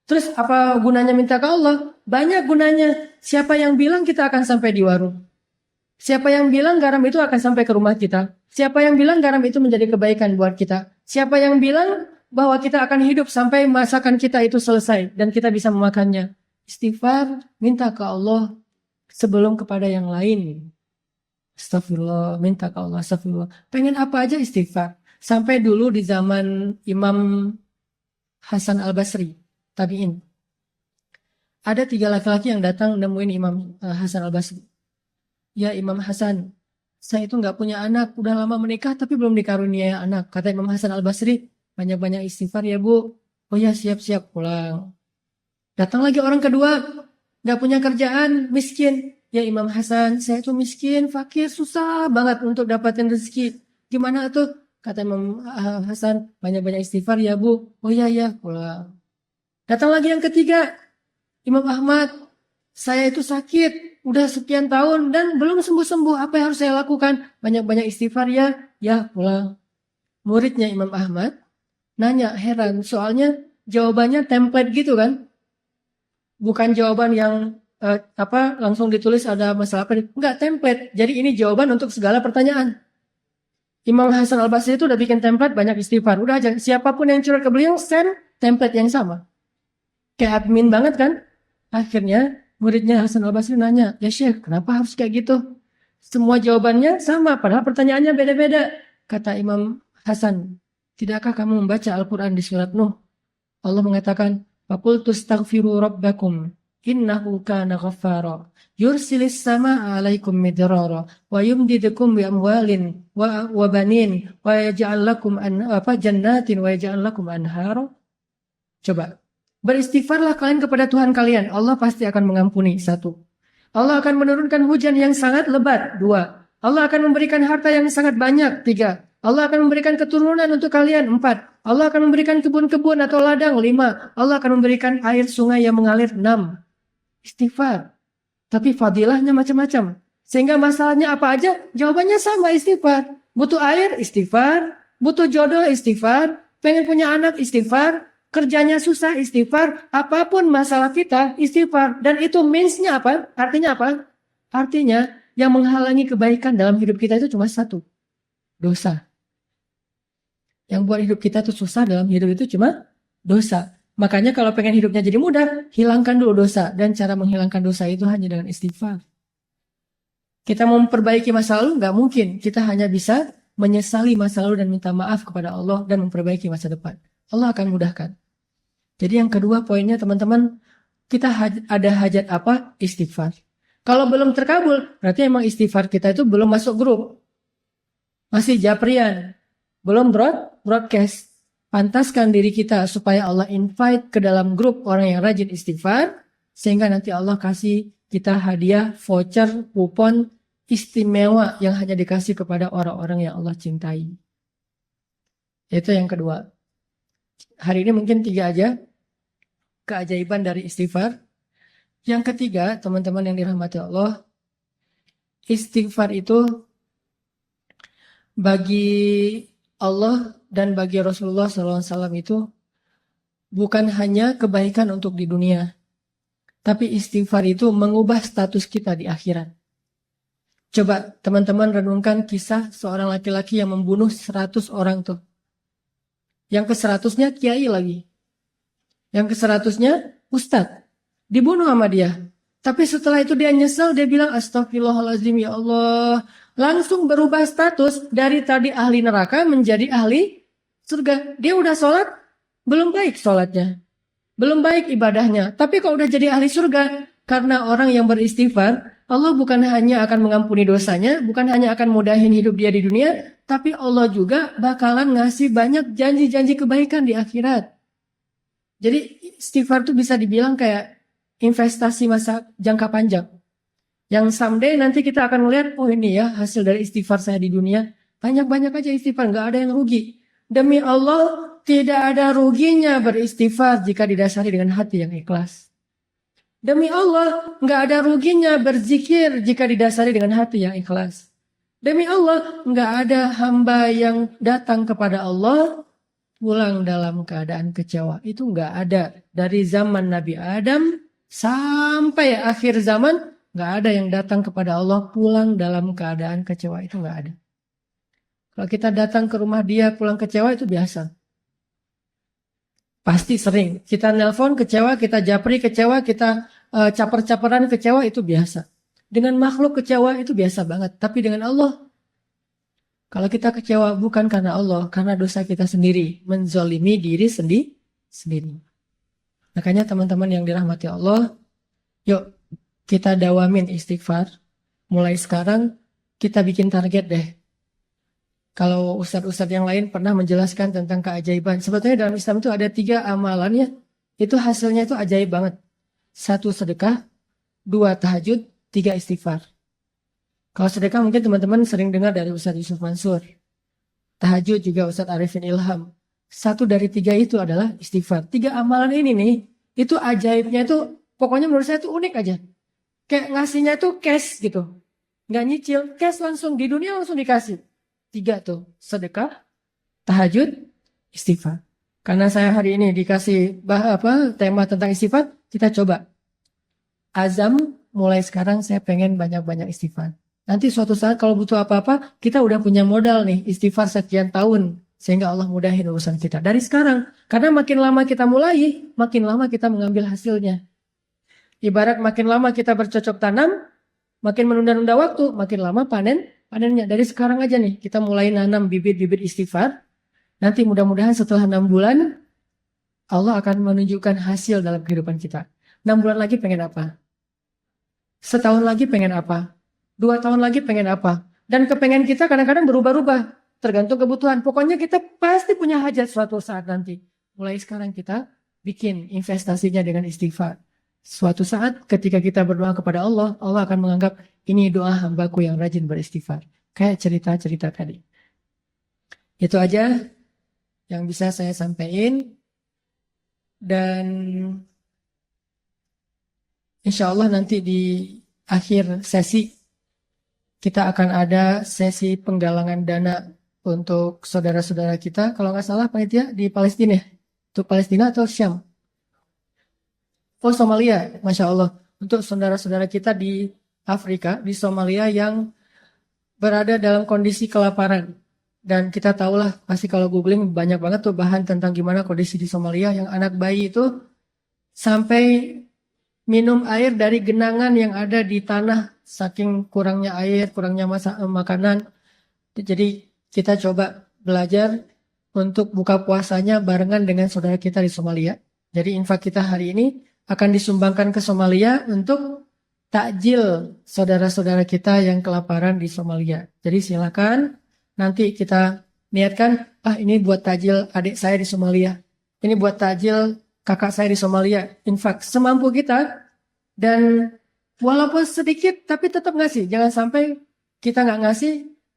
Terus apa gunanya minta ke Allah? Banyak gunanya. Siapa yang bilang kita akan sampai di warung? Siapa yang bilang garam itu akan sampai ke rumah kita? Siapa yang bilang garam itu menjadi kebaikan buat kita? Siapa yang bilang bahwa kita akan hidup sampai masakan kita itu selesai dan kita bisa memakannya? Istighfar, minta ke Allah sebelum kepada yang lain. Astagfirullah, minta ke Allah, astagfirullah. Pengen apa aja istighfar. Sampai dulu di zaman Imam Hasan Al-Basri, tabi'in. Ada 3 laki-laki yang datang nemuin Imam Hasan Al-Basri. Ya Imam Hasan, saya itu nggak punya anak, udah lama menikah tapi belum dikaruniai anak. Kata Imam Hasan Al-Basri, banyak-banyak istighfar ya bu. Oh ya siap-siap pulang. Datang lagi orang kedua, nggak punya kerjaan, miskin. Ya Imam Hasan, saya itu miskin, fakir, susah banget untuk dapatin rezeki. Gimana tuh? Kata Imam Hasan, banyak-banyak istighfar ya bu. Oh ya pulang. Datang lagi yang ketiga, Imam Ahmad, saya itu sakit, udah sekian tahun dan belum sembuh-sembuh. Apa yang harus saya lakukan? Banyak-banyak istighfar ya. Ya pulang. Muridnya Imam Ahmad nanya, heran, soalnya jawabannya template gitu kan? Bukan jawaban yang langsung ditulis ada masalah apa? Enggak, template. Jadi ini jawaban untuk segala pertanyaan. Imam Hasan Al-Basri itu udah bikin template banyak istighfar. Udah aja, siapapun yang curhat ke beliau, send template yang sama. Kayak admin banget kan? Akhirnya muridnya Hasan Al-Basri nanya, ya Syekh, kenapa harus kayak gitu? Semua jawabannya sama, padahal pertanyaannya beda-beda. Kata Imam Hasan, tidakkah kamu membaca Al-Quran di surat Nuh? Allah mengatakan, Faqultu astaghfiru rabbakum, innahu kana ghaffara, yursilis sama'a alaikum midrara, wa yumdidukum bi amwalin wa banin, wa yaj'al lakum jannatin wa yaj'al lakum anhara. Coba, beristighfarlah kalian kepada Tuhan kalian, Allah pasti akan mengampuni. 1. Allah akan menurunkan hujan yang sangat lebat. 2. Allah akan memberikan harta yang sangat banyak. 3. Allah akan memberikan keturunan untuk kalian. 4. Allah akan memberikan kebun-kebun atau ladang. 5. Allah akan memberikan air sungai yang mengalir. 6. Istighfar. Tapi fadilahnya macam-macam. Sehingga masalahnya apa aja, jawabannya sama, istighfar. Butuh air, istighfar. Butuh jodoh, istighfar. Pengen punya anak, istighfar. Kerjanya susah, istighfar. Apapun masalah kita, istighfar. Dan itu means-nya apa? Artinya apa? Artinya yang menghalangi kebaikan dalam hidup kita itu cuma 1. Dosa. Yang buat hidup kita tuh susah dalam hidup itu cuma dosa. Makanya kalau pengen hidupnya jadi mudah, hilangkan dulu dosa. Dan cara menghilangkan dosa itu hanya dengan istighfar. Kita mau memperbaiki masa lalu, nggak mungkin. Kita hanya bisa menyesali masa lalu dan minta maaf kepada Allah dan memperbaiki masa depan. Allah akan mudahkan. Jadi yang kedua poinnya teman-teman, kita ada hajat apa? Istighfar. Kalau belum terkabul, berarti emang istighfar kita itu belum masuk grup. Masih japrian. Belum broadcast. Pantaskan diri kita supaya Allah invite ke dalam grup orang yang rajin istighfar. Sehingga nanti Allah kasih kita hadiah, voucher, kupon istimewa yang hanya dikasih kepada orang-orang yang Allah cintai. Itu yang kedua. Hari ini mungkin 3 aja keajaiban dari istighfar. Yang ketiga, teman-teman yang dirahmati Allah, istighfar itu bagi Allah dan bagi Rasulullah SAW itu bukan hanya kebaikan untuk di dunia, tapi istighfar itu mengubah status kita di akhirat. Coba teman-teman renungkan kisah seorang laki-laki yang membunuh 100 orang tuh. Yang ke-100-nya kiai lagi. Yang ke-100-nya ustadz. Dibunuh sama dia. Tapi setelah itu dia nyesel, dia bilang astagfirullahaladzim ya Allah. Langsung berubah status dari tadi ahli neraka menjadi ahli surga. Dia udah sholat, belum baik sholatnya. Belum baik ibadahnya. Tapi kalau udah jadi ahli surga, karena orang yang beristighfar, Allah bukan hanya akan mengampuni dosanya, bukan hanya akan mudahin hidup dia di dunia, tapi Allah juga bakalan ngasih banyak janji-janji kebaikan di akhirat. Jadi istighfar itu bisa dibilang kayak investasi masa jangka panjang. Yang someday nanti kita akan melihat, oh ini ya hasil dari istighfar saya di dunia. Banyak-banyak aja istighfar, nggak ada yang rugi. Demi Allah, tidak ada ruginya beristighfar jika didasari dengan hati yang ikhlas. Demi Allah, nggak ada ruginya berzikir jika didasari dengan hati yang ikhlas. Demi Allah, nggak ada hamba yang datang kepada Allah pulang dalam keadaan kecewa. Itu nggak ada. Dari zaman Nabi Adam sampai akhir zaman, nggak ada yang datang kepada Allah pulang dalam keadaan kecewa. Itu nggak ada. Kalau kita datang ke rumah dia pulang kecewa itu biasa. Pasti sering. Kita nelpon kecewa, kita japri kecewa, kita caper-caperan kecewa itu biasa. Dengan makhluk kecewa itu biasa banget. Tapi dengan Allah, kalau kita kecewa bukan karena Allah, karena dosa kita sendiri. Menzolimi diri sendiri. Makanya teman-teman yang dirahmati Allah, yuk kita dawamin istighfar. Mulai sekarang kita bikin target deh. Kalau ustadz-ustadz yang lain pernah menjelaskan tentang keajaiban. Sebetulnya dalam Islam itu ada 3 amalan ya. Itu hasilnya itu ajaib banget. 1 sedekah, 2 tahajud, 3 istighfar. Kalau sedekah mungkin teman-teman sering dengar dari Ustadz Yusuf Mansur. Tahajud juga Ustadz Arifin Ilham. 1 dari 3 itu adalah istighfar. 3 amalan ini nih, itu ajaibnya itu, pokoknya menurut saya itu unik aja. Kayak ngasihnya itu cash gitu. Nggak nyicil, cash langsung, di dunia langsung dikasih. 3 tuh, sedekah, tahajud, istighfar. Karena saya hari ini dikasih tema tentang istighfar, kita coba. Azam, mulai sekarang saya pengen banyak-banyak istighfar. Nanti suatu saat kalau butuh apa-apa, kita udah punya modal nih, istighfar sekian tahun. Sehingga Allah mudahin urusan kita. Dari sekarang, karena makin lama kita mulai, makin lama kita mengambil hasilnya. Ibarat makin lama kita bercocok tanam, makin menunda-nunda waktu, makin lama panennya. Dari sekarang aja nih, kita mulai nanam bibit-bibit istighfar. Nanti mudah-mudahan setelah 6 bulan, Allah akan menunjukkan hasil dalam kehidupan kita. 6 bulan lagi pengen apa? Setahun lagi pengen apa? 2 tahun lagi pengen apa? Dan kepengen kita kadang-kadang berubah-ubah. Tergantung kebutuhan. Pokoknya kita pasti punya hajat suatu saat nanti. Mulai sekarang kita bikin investasinya dengan istighfar. Suatu saat ketika kita berdoa kepada Allah, Allah akan menganggap ini doa hambaku yang rajin beristighfar. Kayak cerita-cerita tadi. Itu aja yang bisa saya sampaikan. Dan insya Allah nanti di akhir sesi kita akan ada sesi penggalangan dana untuk saudara-saudara kita. Kalau nggak salah panitia di Palestina. Untuk Palestina atau Syam? Oh Somalia, Masya Allah. Untuk saudara-saudara kita di Afrika, di Somalia yang berada dalam kondisi kelaparan. Dan kita tahulah, pasti kalau googling banyak banget tuh bahan tentang gimana kondisi di Somalia. Yang anak bayi itu sampai minum air dari genangan yang ada di tanah. Saking kurangnya air, kurangnya makanan. Jadi kita coba belajar untuk buka puasanya barengan dengan saudara kita di Somalia. Jadi infak kita hari ini akan disumbangkan ke Somalia untuk takjil saudara-saudara kita yang kelaparan di Somalia. Jadi silakan nanti kita niatkan, ini buat takjil adik saya di Somalia. Ini buat takjil kakak saya di Somalia. Infak semampu kita dan walaupun sedikit tapi tetap ngasih. Jangan sampai kita nggak ngasih.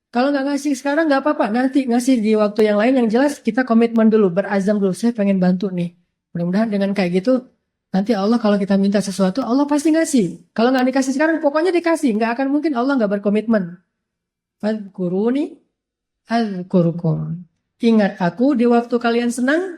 Kalau nggak ngasih sekarang nggak apa-apa. Nanti ngasih di waktu yang lain. Yang jelas kita komitmen dulu. Berazam dulu. Saya pengen bantu nih. Mudah-mudahan dengan kayak gitu. Nanti Allah kalau kita minta sesuatu. Allah pasti ngasih. Kalau nggak dikasih sekarang pokoknya dikasih. Nggak akan mungkin Allah nggak berkomitmen. Fadkuruni azkurukum. Ingat aku di waktu kalian senang.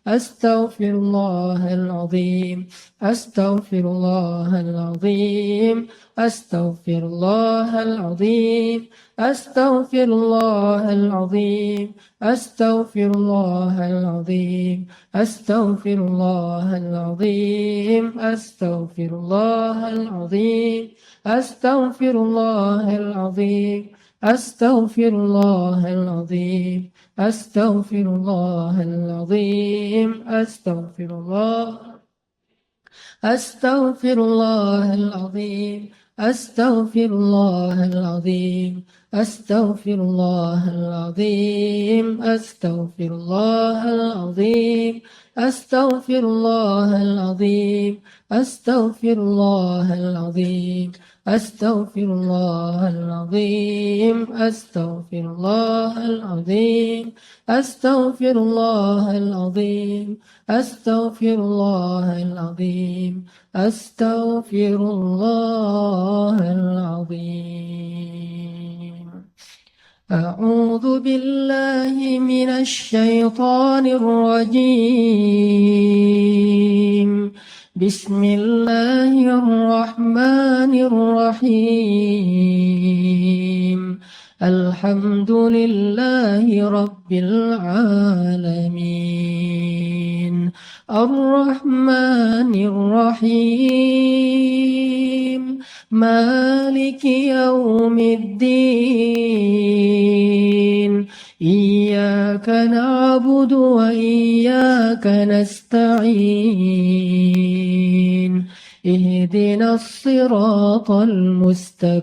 أستغفر الله العظيم أستغفر الله العظيم أستغفر الله العظيم أستغفر الله العظيم أستغفر الله العظيم أستغفر الله العظيم أستغفر الله العظيم أستغفر الله العظيم أستغفر الله العظيم أستغفر الله العظيم أستغفر الله أستغفر الله العظيم أستغفر الله العظيم أستغفر الله العظيم أستغفر الله العظيم أستغفر الله العظيم أستغفر الله العظيم أستغفر الله العظيم أستغفر الله العظيم أستغفر الله العظيم أستغفر الله العظيم أستغفر الله العظيم أعوذ بالله من الشيطان الرجيم بسم الله الرحمن الرحيم الحمد لله رب العالمين الرحمن الرحيم مالك يوم الدين إياك نعبد وإياك نستعين اهدنا الصراط المستقيم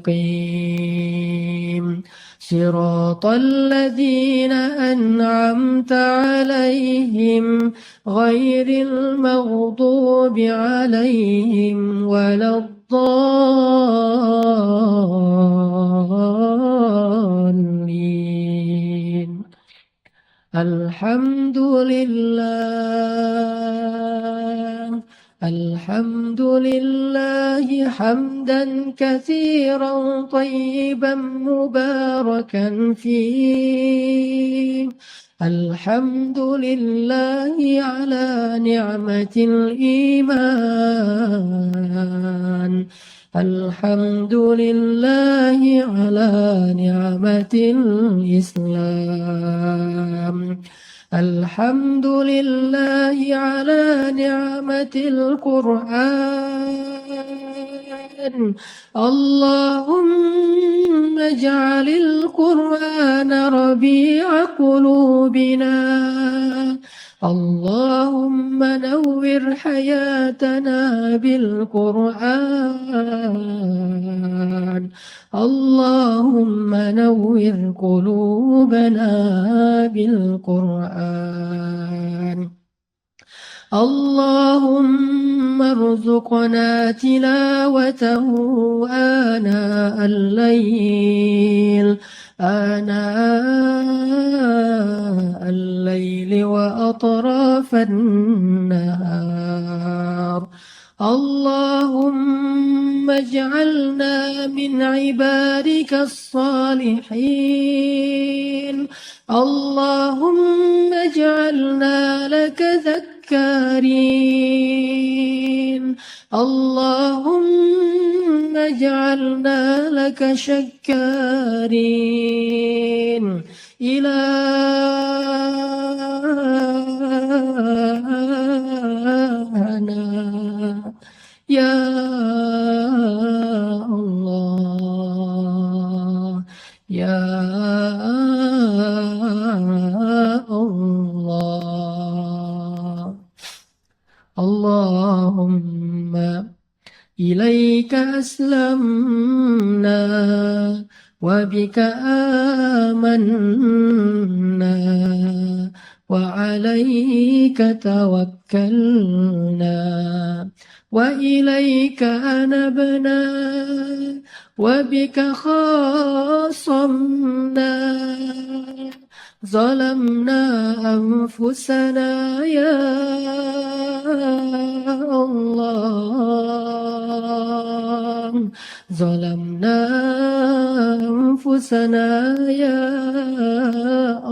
صراط الذين أنعمت عليهم غير المغضوب عليهم ولا الضالين الحمد لله حمدا كثيرا طيبا مباركا فيه الحمد لله على نعمة الإيمان الحمد لله على نعمة الإسلام الحمد لله على نعمة القرآن اللهم اجعل القرآن ربيع قلوبنا اللهم نور حياتنا بالقرآن اللهم نور قلوبنا بالقرآن اللهم ارزقنا تلاوته آناء الليل وأطراف النهار اللهم اجعلنا من عبادك الصالحين اللهم اجعلنا لك ذكارين اللهم اجعلنا لك شكارين إلهنا يا الله يا الله اللهم إليك أسلمنا وبك آمنا وعليك توكلنا وإليك أنبنا وبك خاصمنا ظلمنا أنفسنا يا الله ظلمنا أنفسنا يا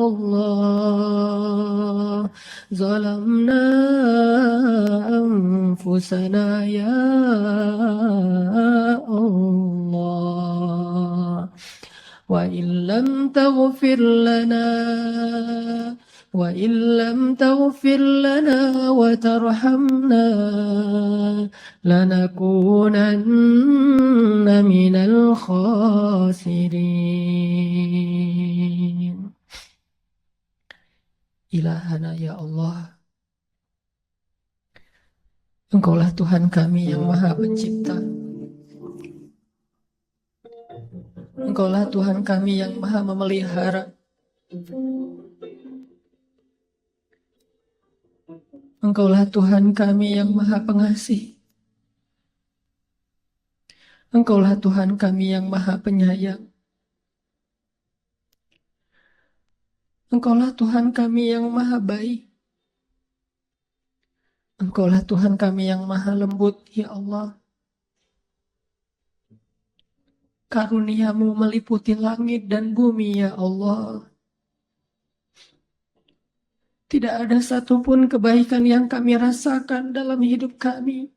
الله ظلمنا أنفسنا يا الله وإن لم تغفر لنا وإن لم تغفر لنا وترحمنا لنكونن من الخاسرين. Ilahana ya Allah, Engkaulah Tuhan kami yang Maha Pencipta. Engkaulah Tuhan kami yang Maha Memelihara. Engkaulah Tuhan kami yang Maha Pengasih. Engkaulah Tuhan kami yang Maha Penyayang. Engkaulah Tuhan kami yang Maha Baik. Engkaulah Tuhan kami yang Maha Lembut, ya Allah. Karuniamu meliputi langit dan bumi, ya Allah. Tidak ada satupun kebaikan yang kami rasakan dalam hidup kami,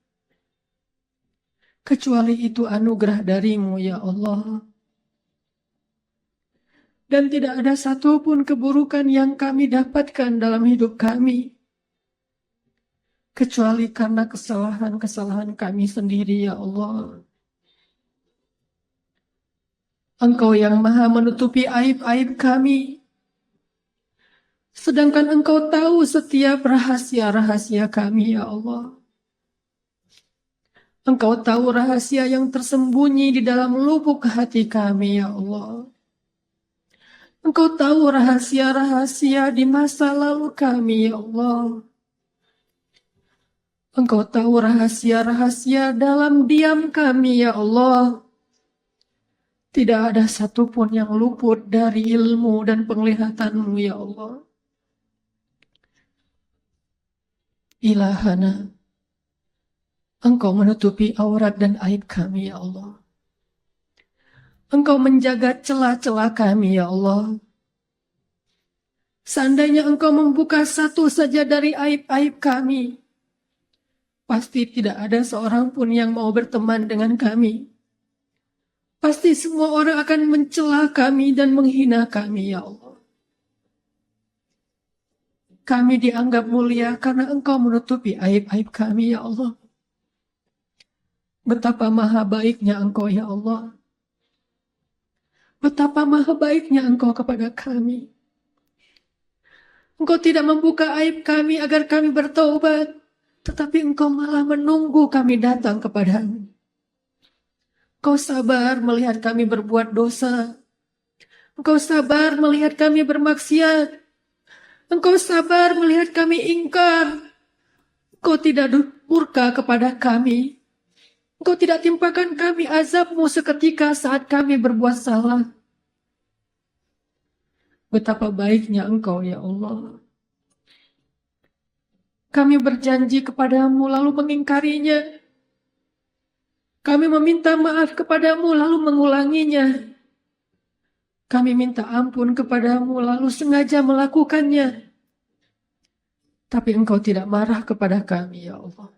kecuali itu anugerah darimu, ya Allah. Dan tidak ada satupun keburukan yang kami dapatkan dalam hidup kami, kecuali karena kesalahan-kesalahan kami sendiri, ya Allah. Engkau yang Maha menutupi aib-aib kami, sedangkan Engkau tahu setiap rahasia-rahasia kami, ya Allah. Engkau tahu rahasia yang tersembunyi di dalam lubuk hati kami, ya Allah. Engkau tahu rahasia-rahasia di masa lalu kami, ya Allah. Engkau tahu rahasia-rahasia dalam diam kami, ya Allah. Tidak ada satupun yang luput dari ilmu dan penglihatanmu, ya Allah. Ilahana, Engkau menutupi aurat dan aib kami, ya Allah. Engkau menjaga celah-celah kami, ya Allah. Seandainya Engkau membuka satu saja dari aib-aib kami, pasti tidak ada seorang pun yang mau berteman dengan kami. Pasti semua orang akan mencela kami dan menghina kami, ya Allah. Kami dianggap mulia karena Engkau menutupi aib-aib kami, ya Allah. Betapa maha baiknya Engkau, ya Allah. Betapa maha baiknya Engkau kepada kami. Engkau tidak membuka aib kami agar kami bertaubat, tetapi Engkau malah menunggu kami datang kepadamu. Engkau sabar melihat kami berbuat dosa. Engkau sabar melihat kami bermaksiat. Engkau sabar melihat kami ingkar. Engkau tidak murka kepada kami. Engkau tidak timpakan kami azab-Mu seketika saat kami berbuat salah. Betapa baiknya Engkau, ya Allah. Kami berjanji kepadamu lalu mengingkarinya. Kami meminta maaf kepadamu lalu mengulanginya. Kami minta ampun kepadamu lalu sengaja melakukannya. Tapi Engkau tidak marah kepada kami, ya Allah.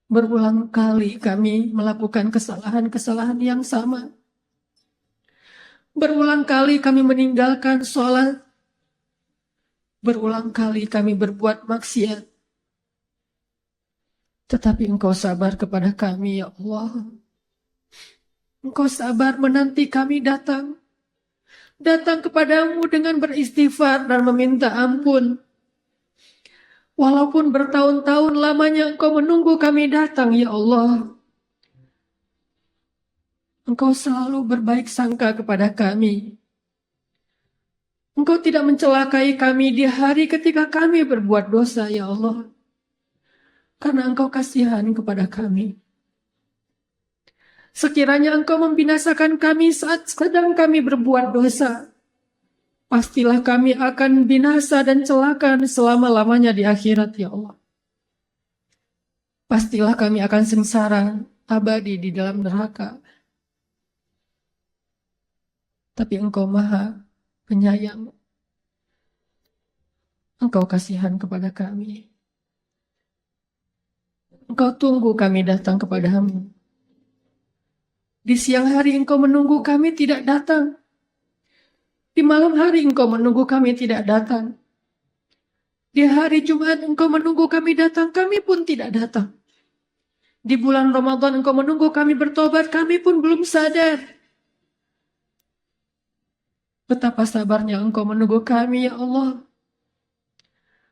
Berulang kali kami melakukan kesalahan-kesalahan yang sama. Berulang kali kami meninggalkan sholat. Berulang kali kami berbuat maksiat. Tetapi Engkau sabar kepada kami, ya Allah. Engkau sabar menanti kami datang. Datang kepadamu dengan beristighfar dan meminta ampun. Walaupun bertahun-tahun lamanya Engkau menunggu kami datang, ya Allah. Engkau selalu berbaik sangka kepada kami. Engkau tidak mencelakai kami di hari ketika kami berbuat dosa, ya Allah. Karena Engkau kasihan kepada kami. Sekiranya Engkau membinasakan kami saat sedang kami berbuat dosa, pastilah kami akan binasa dan celaka selama-lamanya di akhirat, ya Allah. Pastilah kami akan sengsara abadi di dalam neraka. Tapi Engkau Maha Penyayang. Engkau kasihan kepada kami. Engkau tunggu kami datang kepadamu. Di siang hari Engkau menunggu kami tidak datang. Di malam hari Engkau menunggu kami tidak datang. Di hari Jumat Engkau menunggu kami datang, kami pun tidak datang. Di bulan Ramadan Engkau menunggu kami bertobat, kami pun belum sadar. Betapa sabarnya Engkau menunggu kami, ya Allah.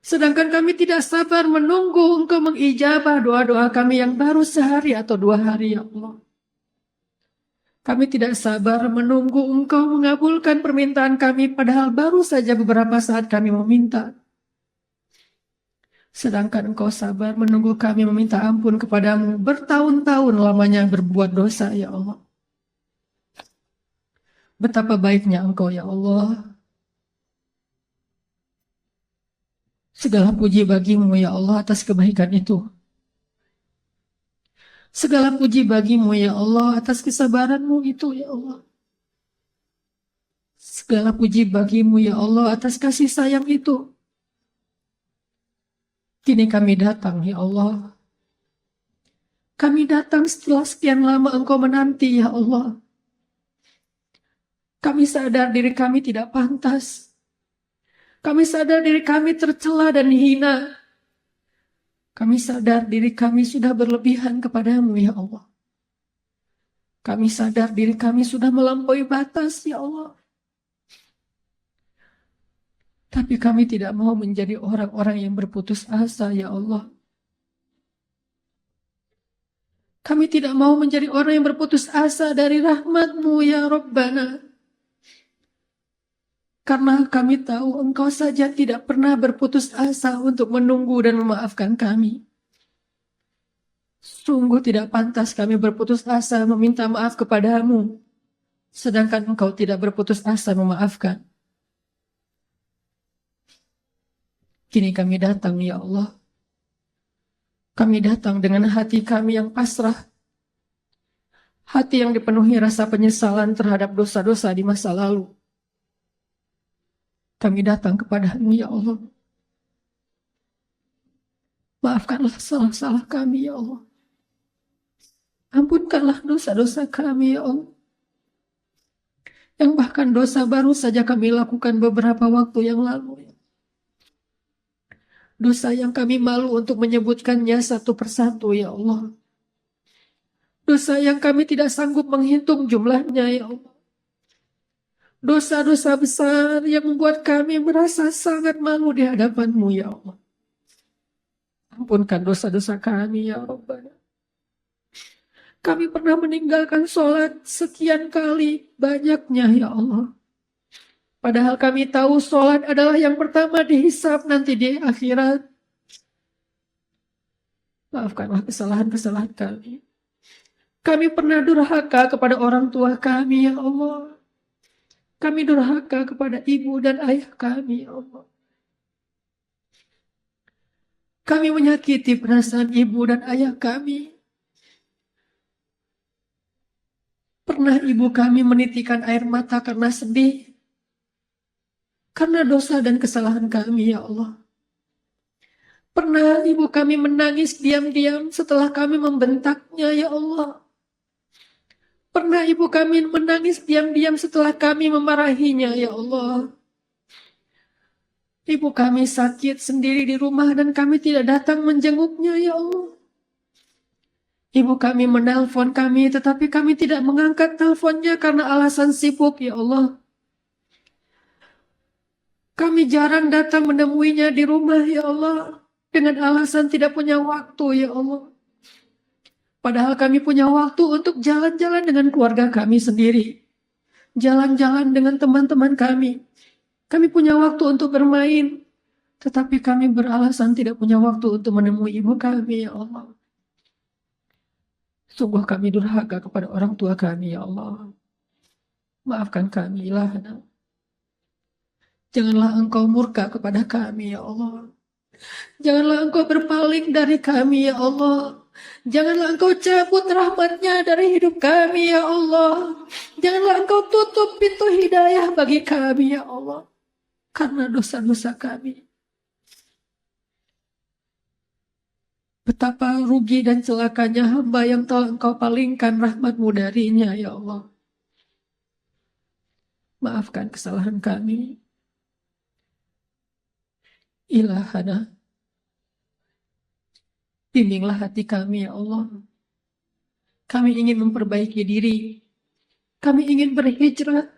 Sedangkan kami tidak sabar menunggu Engkau mengijabah doa-doa kami yang baru sehari atau 2 hari, ya Allah. Kami tidak sabar menunggu Engkau mengabulkan permintaan kami, padahal baru saja beberapa saat kami meminta. Sedangkan Engkau sabar menunggu kami meminta ampun kepadamu bertahun-tahun lamanya berbuat dosa, ya Allah. Betapa baiknya Engkau, ya Allah. Segala puji bagimu, ya Allah, atas kebaikan itu. Segala puji bagimu, ya Allah, atas kesabaranmu itu, ya Allah. Segala puji bagimu, ya Allah, atas kasih sayang itu. Kini kami datang, ya Allah. Kami datang setelah sekian lama Engkau menanti, ya Allah. Kami sadar diri kami tidak pantas. Kami sadar diri kami tercela dan hina. Kami sadar diri kami sudah berlebihan kepadamu, ya Allah. Kami sadar diri kami sudah melampaui batas, ya Allah. Tapi kami tidak mau menjadi orang-orang yang berputus asa, ya Allah. Kami tidak mau menjadi orang yang berputus asa dari rahmat-Mu, ya Rabbana. Karena kami tahu Engkau saja tidak pernah berputus asa untuk menunggu dan memaafkan kami. Sungguh tidak pantas kami berputus asa meminta maaf kepadamu, sedangkan Engkau tidak berputus asa memaafkan. Kini kami datang, ya Allah. Kami datang dengan hati kami yang pasrah. Hati yang dipenuhi rasa penyesalan terhadap dosa-dosa di masa lalu. Kami datang kepadamu, ya Allah. Maafkanlah salah-salah kami, ya Allah. Ampunkanlah dosa-dosa kami, ya Allah. Yang bahkan dosa baru saja kami lakukan beberapa waktu yang lalu. Dosa yang kami malu untuk menyebutkannya satu persatu, ya Allah. Dosa yang kami tidak sanggup menghitung jumlahnya, ya Allah. Dosa-dosa besar yang membuat kami merasa sangat malu di hadapan-Mu, ya Allah. Ampunkan dosa-dosa kami, ya Rabbana. Kami pernah meninggalkan sholat sekian kali banyaknya, ya Allah. Padahal kami tahu sholat adalah yang pertama dihisab nanti di akhirat. Maafkanlah kesalahan-kesalahan kami. Kami pernah durhaka kepada orang tua kami, ya Allah. Kami durhaka kepada ibu dan ayah kami, ya Allah. Kami menyakiti perasaan ibu dan ayah kami. Pernah ibu kami menitikan air mata karena sedih. Karena dosa dan kesalahan kami, ya Allah. Pernah ibu kami menangis diam-diam setelah kami membentaknya, ya Allah. Pernah ibu kami menangis diam-diam setelah kami memarahinya, ya Allah. Ibu kami sakit sendiri di rumah dan kami tidak datang menjenguknya, ya Allah. Ibu kami menelpon kami tetapi kami tidak mengangkat teleponnya karena alasan sibuk, ya Allah. Kami jarang datang menemuinya di rumah, ya Allah. Dengan alasan tidak punya waktu, ya Allah. Padahal kami punya waktu untuk jalan-jalan dengan keluarga kami sendiri. Jalan-jalan dengan teman-teman kami. Kami punya waktu untuk bermain. Tetapi kami beralasan tidak punya waktu untuk menemui ibu kami, ya Allah. Sungguh kami durhaka kepada orang tua kami, ya Allah. Maafkan kami, Ilahana. Janganlah Engkau murka kepada kami, ya Allah. Janganlah Engkau berpaling dari kami, ya Allah. Janganlah Engkau cabut rahmat-Nya dari hidup kami, ya Allah. Janganlah Engkau tutup pintu hidayah bagi kami, ya Allah. Karena dosa-dosa kami. Betapa rugi dan celakanya hamba yang telah Engkau palingkan rahmat-Mu darinya, ya Allah. Maafkan kesalahan kami. Ilahana, bimbinglah hati kami, ya Allah. Kami ingin memperbaiki diri. Kami ingin berhijrah.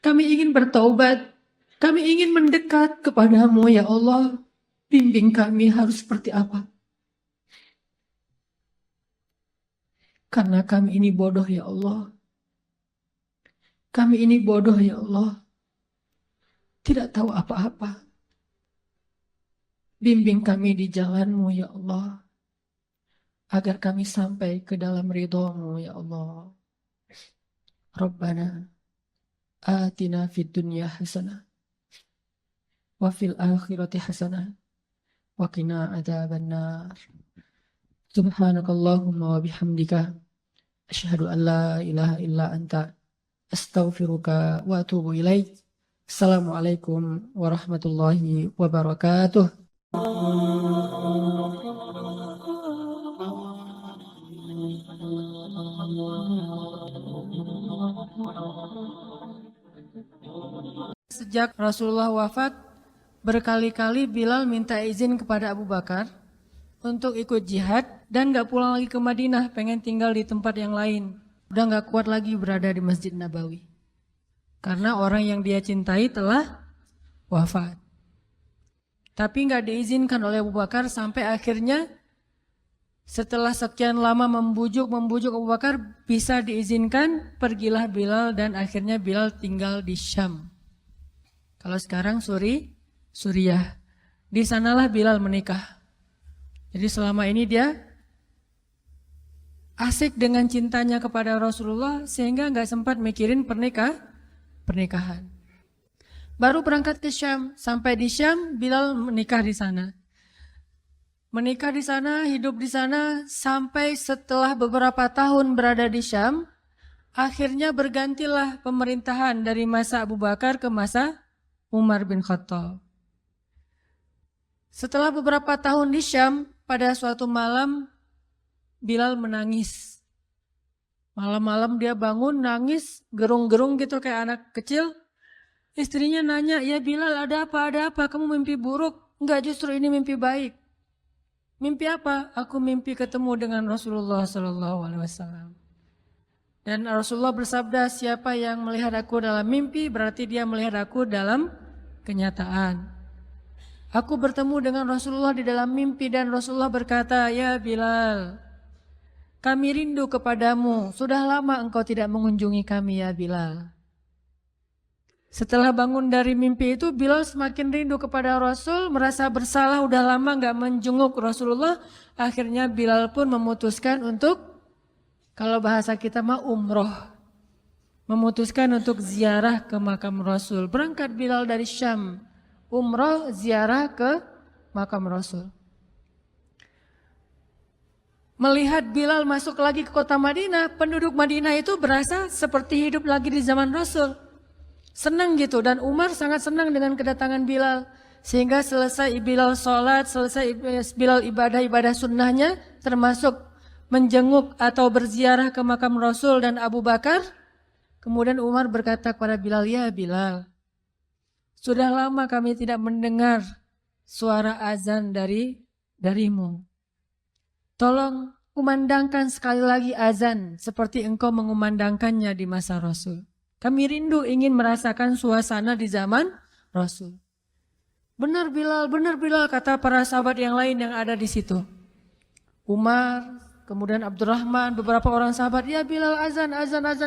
Kami ingin bertaubat. Kami ingin mendekat kepadamu, ya Allah. Bimbing kami harus seperti apa. Karena kami ini bodoh, ya Allah. Kami ini bodoh, ya Allah. Tidak tahu apa-apa. Bimbing kami di jalan-Mu, ya Allah. Agar kami sampai ke dalam ridho-Mu, ya Allah. Rabbana, atina fid dunya hasanah. Wa fil akhirati hasanah. Wa qina adzabannar. Subhanakallahumma wa bihamdika. Asyhadu an la ilaha illa anta. Astaghfiruka wa atubu ilaik. Assalamualaikum warahmatullahi wabarakatuh. Sejak Rasulullah wafat, berkali-kali Bilal minta izin kepada Abu Bakar untuk ikut jihad dan gak pulang lagi ke Madinah, pengen tinggal di tempat yang lain. Udah gak kuat lagi berada di Masjid Nabawi. Karena orang yang dia cintai telah wafat. Tapi gak diizinkan oleh Abu Bakar sampai akhirnya setelah sekian lama membujuk Abu Bakar bisa diizinkan, pergilah Bilal dan akhirnya Bilal tinggal di Syam. Kalau sekarang Suriah. Di sanalah Bilal menikah. Jadi selama ini dia asik dengan cintanya kepada Rasulullah sehingga nggak sempat mikirin pernikahan. Baru berangkat ke Syam, sampai di Syam Bilal menikah di sana. Menikah di sana, hidup di sana sampai setelah beberapa tahun berada di Syam, akhirnya bergantilah pemerintahan dari masa Abu Bakar ke masa Umar bin Khattab. Setelah beberapa tahun di Syam, pada suatu malam Bilal menangis. Malam-malam dia bangun nangis, gerung-gerung gitu kayak anak kecil. Istrinya nanya, "Ya Bilal, ada apa? Ada apa? Kamu mimpi buruk?" "Enggak, justru ini mimpi baik." "Mimpi apa?" "Aku mimpi ketemu dengan Rasulullah SAW." Dan Rasulullah bersabda, "Siapa yang melihat aku dalam mimpi, berarti dia melihat aku dalam kenyataan." Aku bertemu dengan Rasulullah di dalam mimpi dan Rasulullah berkata, "Ya Bilal, kami rindu kepadamu. Sudah lama engkau tidak mengunjungi kami, ya Bilal." Setelah bangun dari mimpi itu, Bilal semakin rindu kepada Rasul, merasa bersalah udah lama gak menjenguk Rasulullah. Akhirnya Bilal pun memutuskan untuk, kalau bahasa kita mah umroh, memutuskan untuk ziarah ke makam Rasul. Berangkat Bilal dari Syam, umroh ziarah ke makam Rasul. Melihat Bilal masuk lagi ke kota Madinah, penduduk Madinah itu berasa seperti hidup lagi di zaman Rasul. Senang gitu, dan Umar sangat senang dengan kedatangan Bilal. Sehingga selesai Bilal sholat, selesai Bilal ibadah-ibadah sunnahnya, termasuk menjenguk atau berziarah ke makam Rasul dan Abu Bakar. Kemudian Umar berkata kepada Bilal, "Ya Bilal, sudah lama kami tidak mendengar suara azan darimu. Tolong kumandangkan sekali lagi azan seperti engkau mengumandangkannya di masa Rasul. Kami rindu ingin merasakan suasana di zaman Rasul." Benar Bilal, kata para sahabat yang lain yang ada di situ. Umar, kemudian Abdurrahman, beberapa orang sahabat, "Ya Bilal, azan,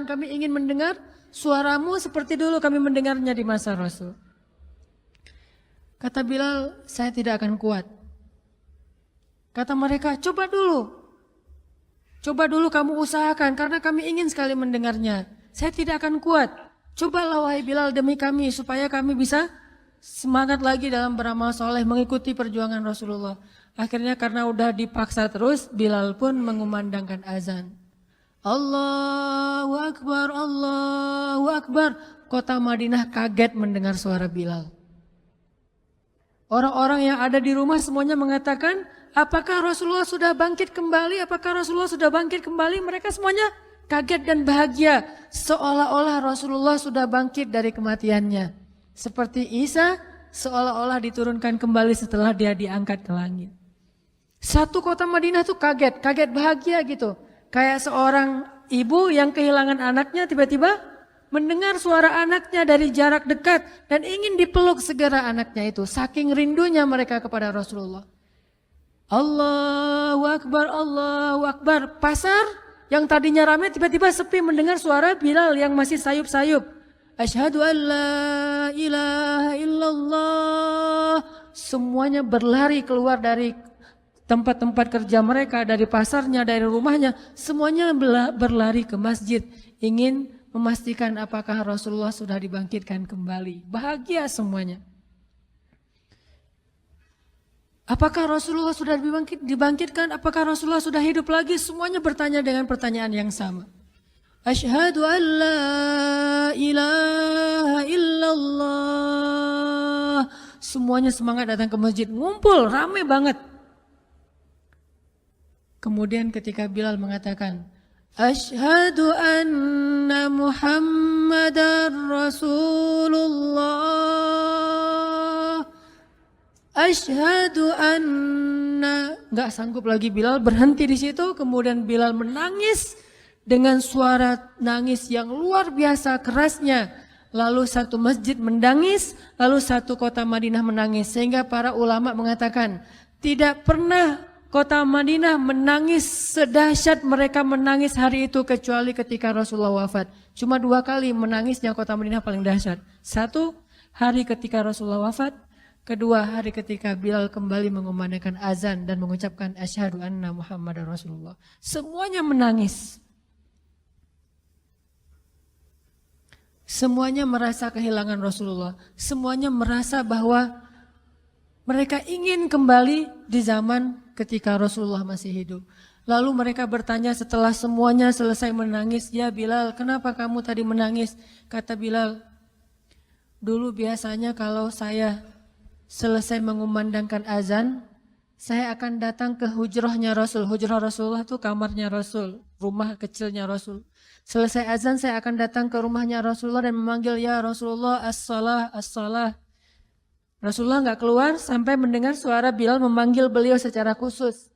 kami ingin mendengar suaramu seperti dulu kami mendengarnya di masa Rasul." Kata Bilal, "Saya tidak akan kuat." Kata mereka, coba dulu kamu usahakan karena kami ingin sekali mendengarnya. "Saya tidak akan kuat. Cobalah wahai Bilal demi kami supaya kami bisa semangat lagi dalam beramal soleh mengikuti perjuangan Rasulullah." Akhirnya karena udah dipaksa terus, Bilal pun mengumandangkan azan. Allahu Akbar, Allahu Akbar. Kota Madinah kaget mendengar suara Bilal. Orang-orang yang ada di rumah semuanya mengatakan, apakah Rasulullah sudah bangkit kembali? Apakah Rasulullah sudah bangkit kembali? Mereka semuanya kaget dan bahagia. Seolah-olah Rasulullah sudah bangkit dari kematiannya. Seperti Isa seolah-olah diturunkan kembali setelah dia diangkat ke langit. Satu kota Madinah tuh kaget bahagia gitu. Kayak seorang ibu yang kehilangan anaknya tiba-tiba mendengar suara anaknya dari jarak dekat dan ingin dipeluk segera anaknya itu. Saking rindunya mereka kepada Rasulullah. Allahu Akbar, Allahu Akbar. Pasar yang tadinya ramai tiba-tiba sepi mendengar suara Bilal yang masih sayup-sayup. Asyhadu an la ilaha illallah. Semuanya berlari keluar dari tempat-tempat kerja mereka, dari pasarnya, dari rumahnya, semuanya berlari ke masjid, ingin memastikan apakah Rasulullah sudah dibangkitkan kembali. Bahagia semuanya. Apakah Rasulullah sudah dibangkitkan? Apakah Rasulullah sudah hidup lagi? Semuanya bertanya dengan pertanyaan yang sama. Asyhadu an la ilaha illallah. Semuanya semangat datang ke masjid, ngumpul, ramai banget. Kemudian ketika Bilal mengatakan, Asyhadu anna Muhammadar Rasulullah. Asyhadu anna. Gak sanggup lagi Bilal, berhenti di situ. Kemudian Bilal menangis dengan suara nangis yang luar biasa kerasnya. Lalu satu masjid menangis, lalu satu kota Madinah menangis. Sehingga para ulama mengatakan, tidak pernah kota Madinah menangis sedahsyat mereka menangis hari itu kecuali ketika Rasulullah wafat. Cuma 2 kali menangisnya kota Madinah paling dahsyat. 1 hari ketika Rasulullah wafat. 2 hari ketika Bilal kembali mengumandangkan azan dan mengucapkan asyhadu anna Muhammadar Rasulullah. Semuanya menangis. Semuanya merasa kehilangan Rasulullah. Semuanya merasa bahwa mereka ingin kembali di zaman ketika Rasulullah masih hidup. Lalu mereka bertanya setelah semuanya selesai menangis, ya Bilal, kenapa kamu tadi menangis? Kata Bilal, dulu biasanya kalau saya selesai mengumandangkan azan, saya akan datang ke hujrahnya Rasul. Hujrah Rasulullah itu kamarnya Rasul, rumah kecilnya Rasul. Selesai azan saya akan datang ke rumahnya Rasulullah dan memanggil, ya Rasulullah, as-salah, as-salah. Rasulullah nggak keluar sampai mendengar suara Bilal memanggil beliau secara khusus.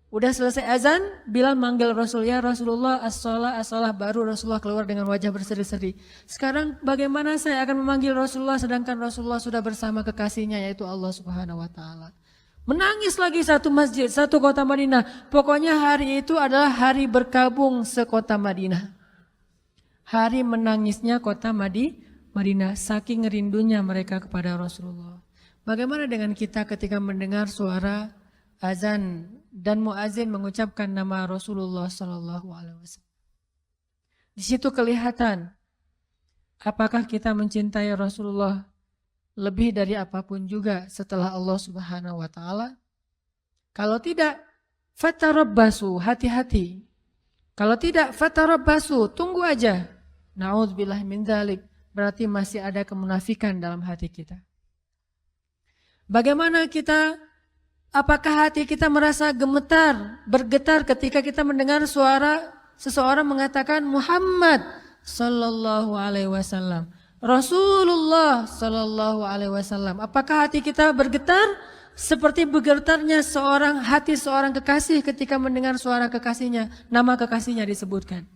Udah selesai azan, Bilal manggil Rasul, ya Rasulullah, as-salah, as-salah. Baru Rasulullah keluar dengan wajah berseri-seri. Sekarang bagaimana saya akan memanggil Rasulullah sedangkan Rasulullah sudah bersama kekasihnya yaitu Allah Subhanahu wa Ta'ala. Menangis lagi satu masjid, satu kota Madinah. Pokoknya hari itu adalah hari berkabung sekota Madinah. Hari menangisnya kota Madinah, saking rindunya mereka kepada Rasulullah. Bagaimana dengan kita ketika mendengar suara azan dan muazin mengucapkan nama Rasulullah Sallallahu Alaihi Wasallam? Di situ kelihatan apakah kita mencintai Rasulullah lebih dari apapun juga setelah Allah Subhanahu Wa Taala. Kalau tidak, fatarabbasu, hati-hati. Kalau tidak, fatarabbasu, tunggu aja. Na'udzubillah min dzalik. Berarti masih ada kemunafikan dalam hati kita. Bagaimana kita, apakah hati kita merasa gemetar, bergetar ketika kita mendengar suara seseorang mengatakan Muhammad Sallallahu Alaihi Wasallam, Rasulullah Sallallahu Alaihi Wasallam. Apakah hati kita bergetar seperti bergetarnya hati seorang kekasih ketika mendengar suara kekasihnya, nama kekasihnya disebutkan?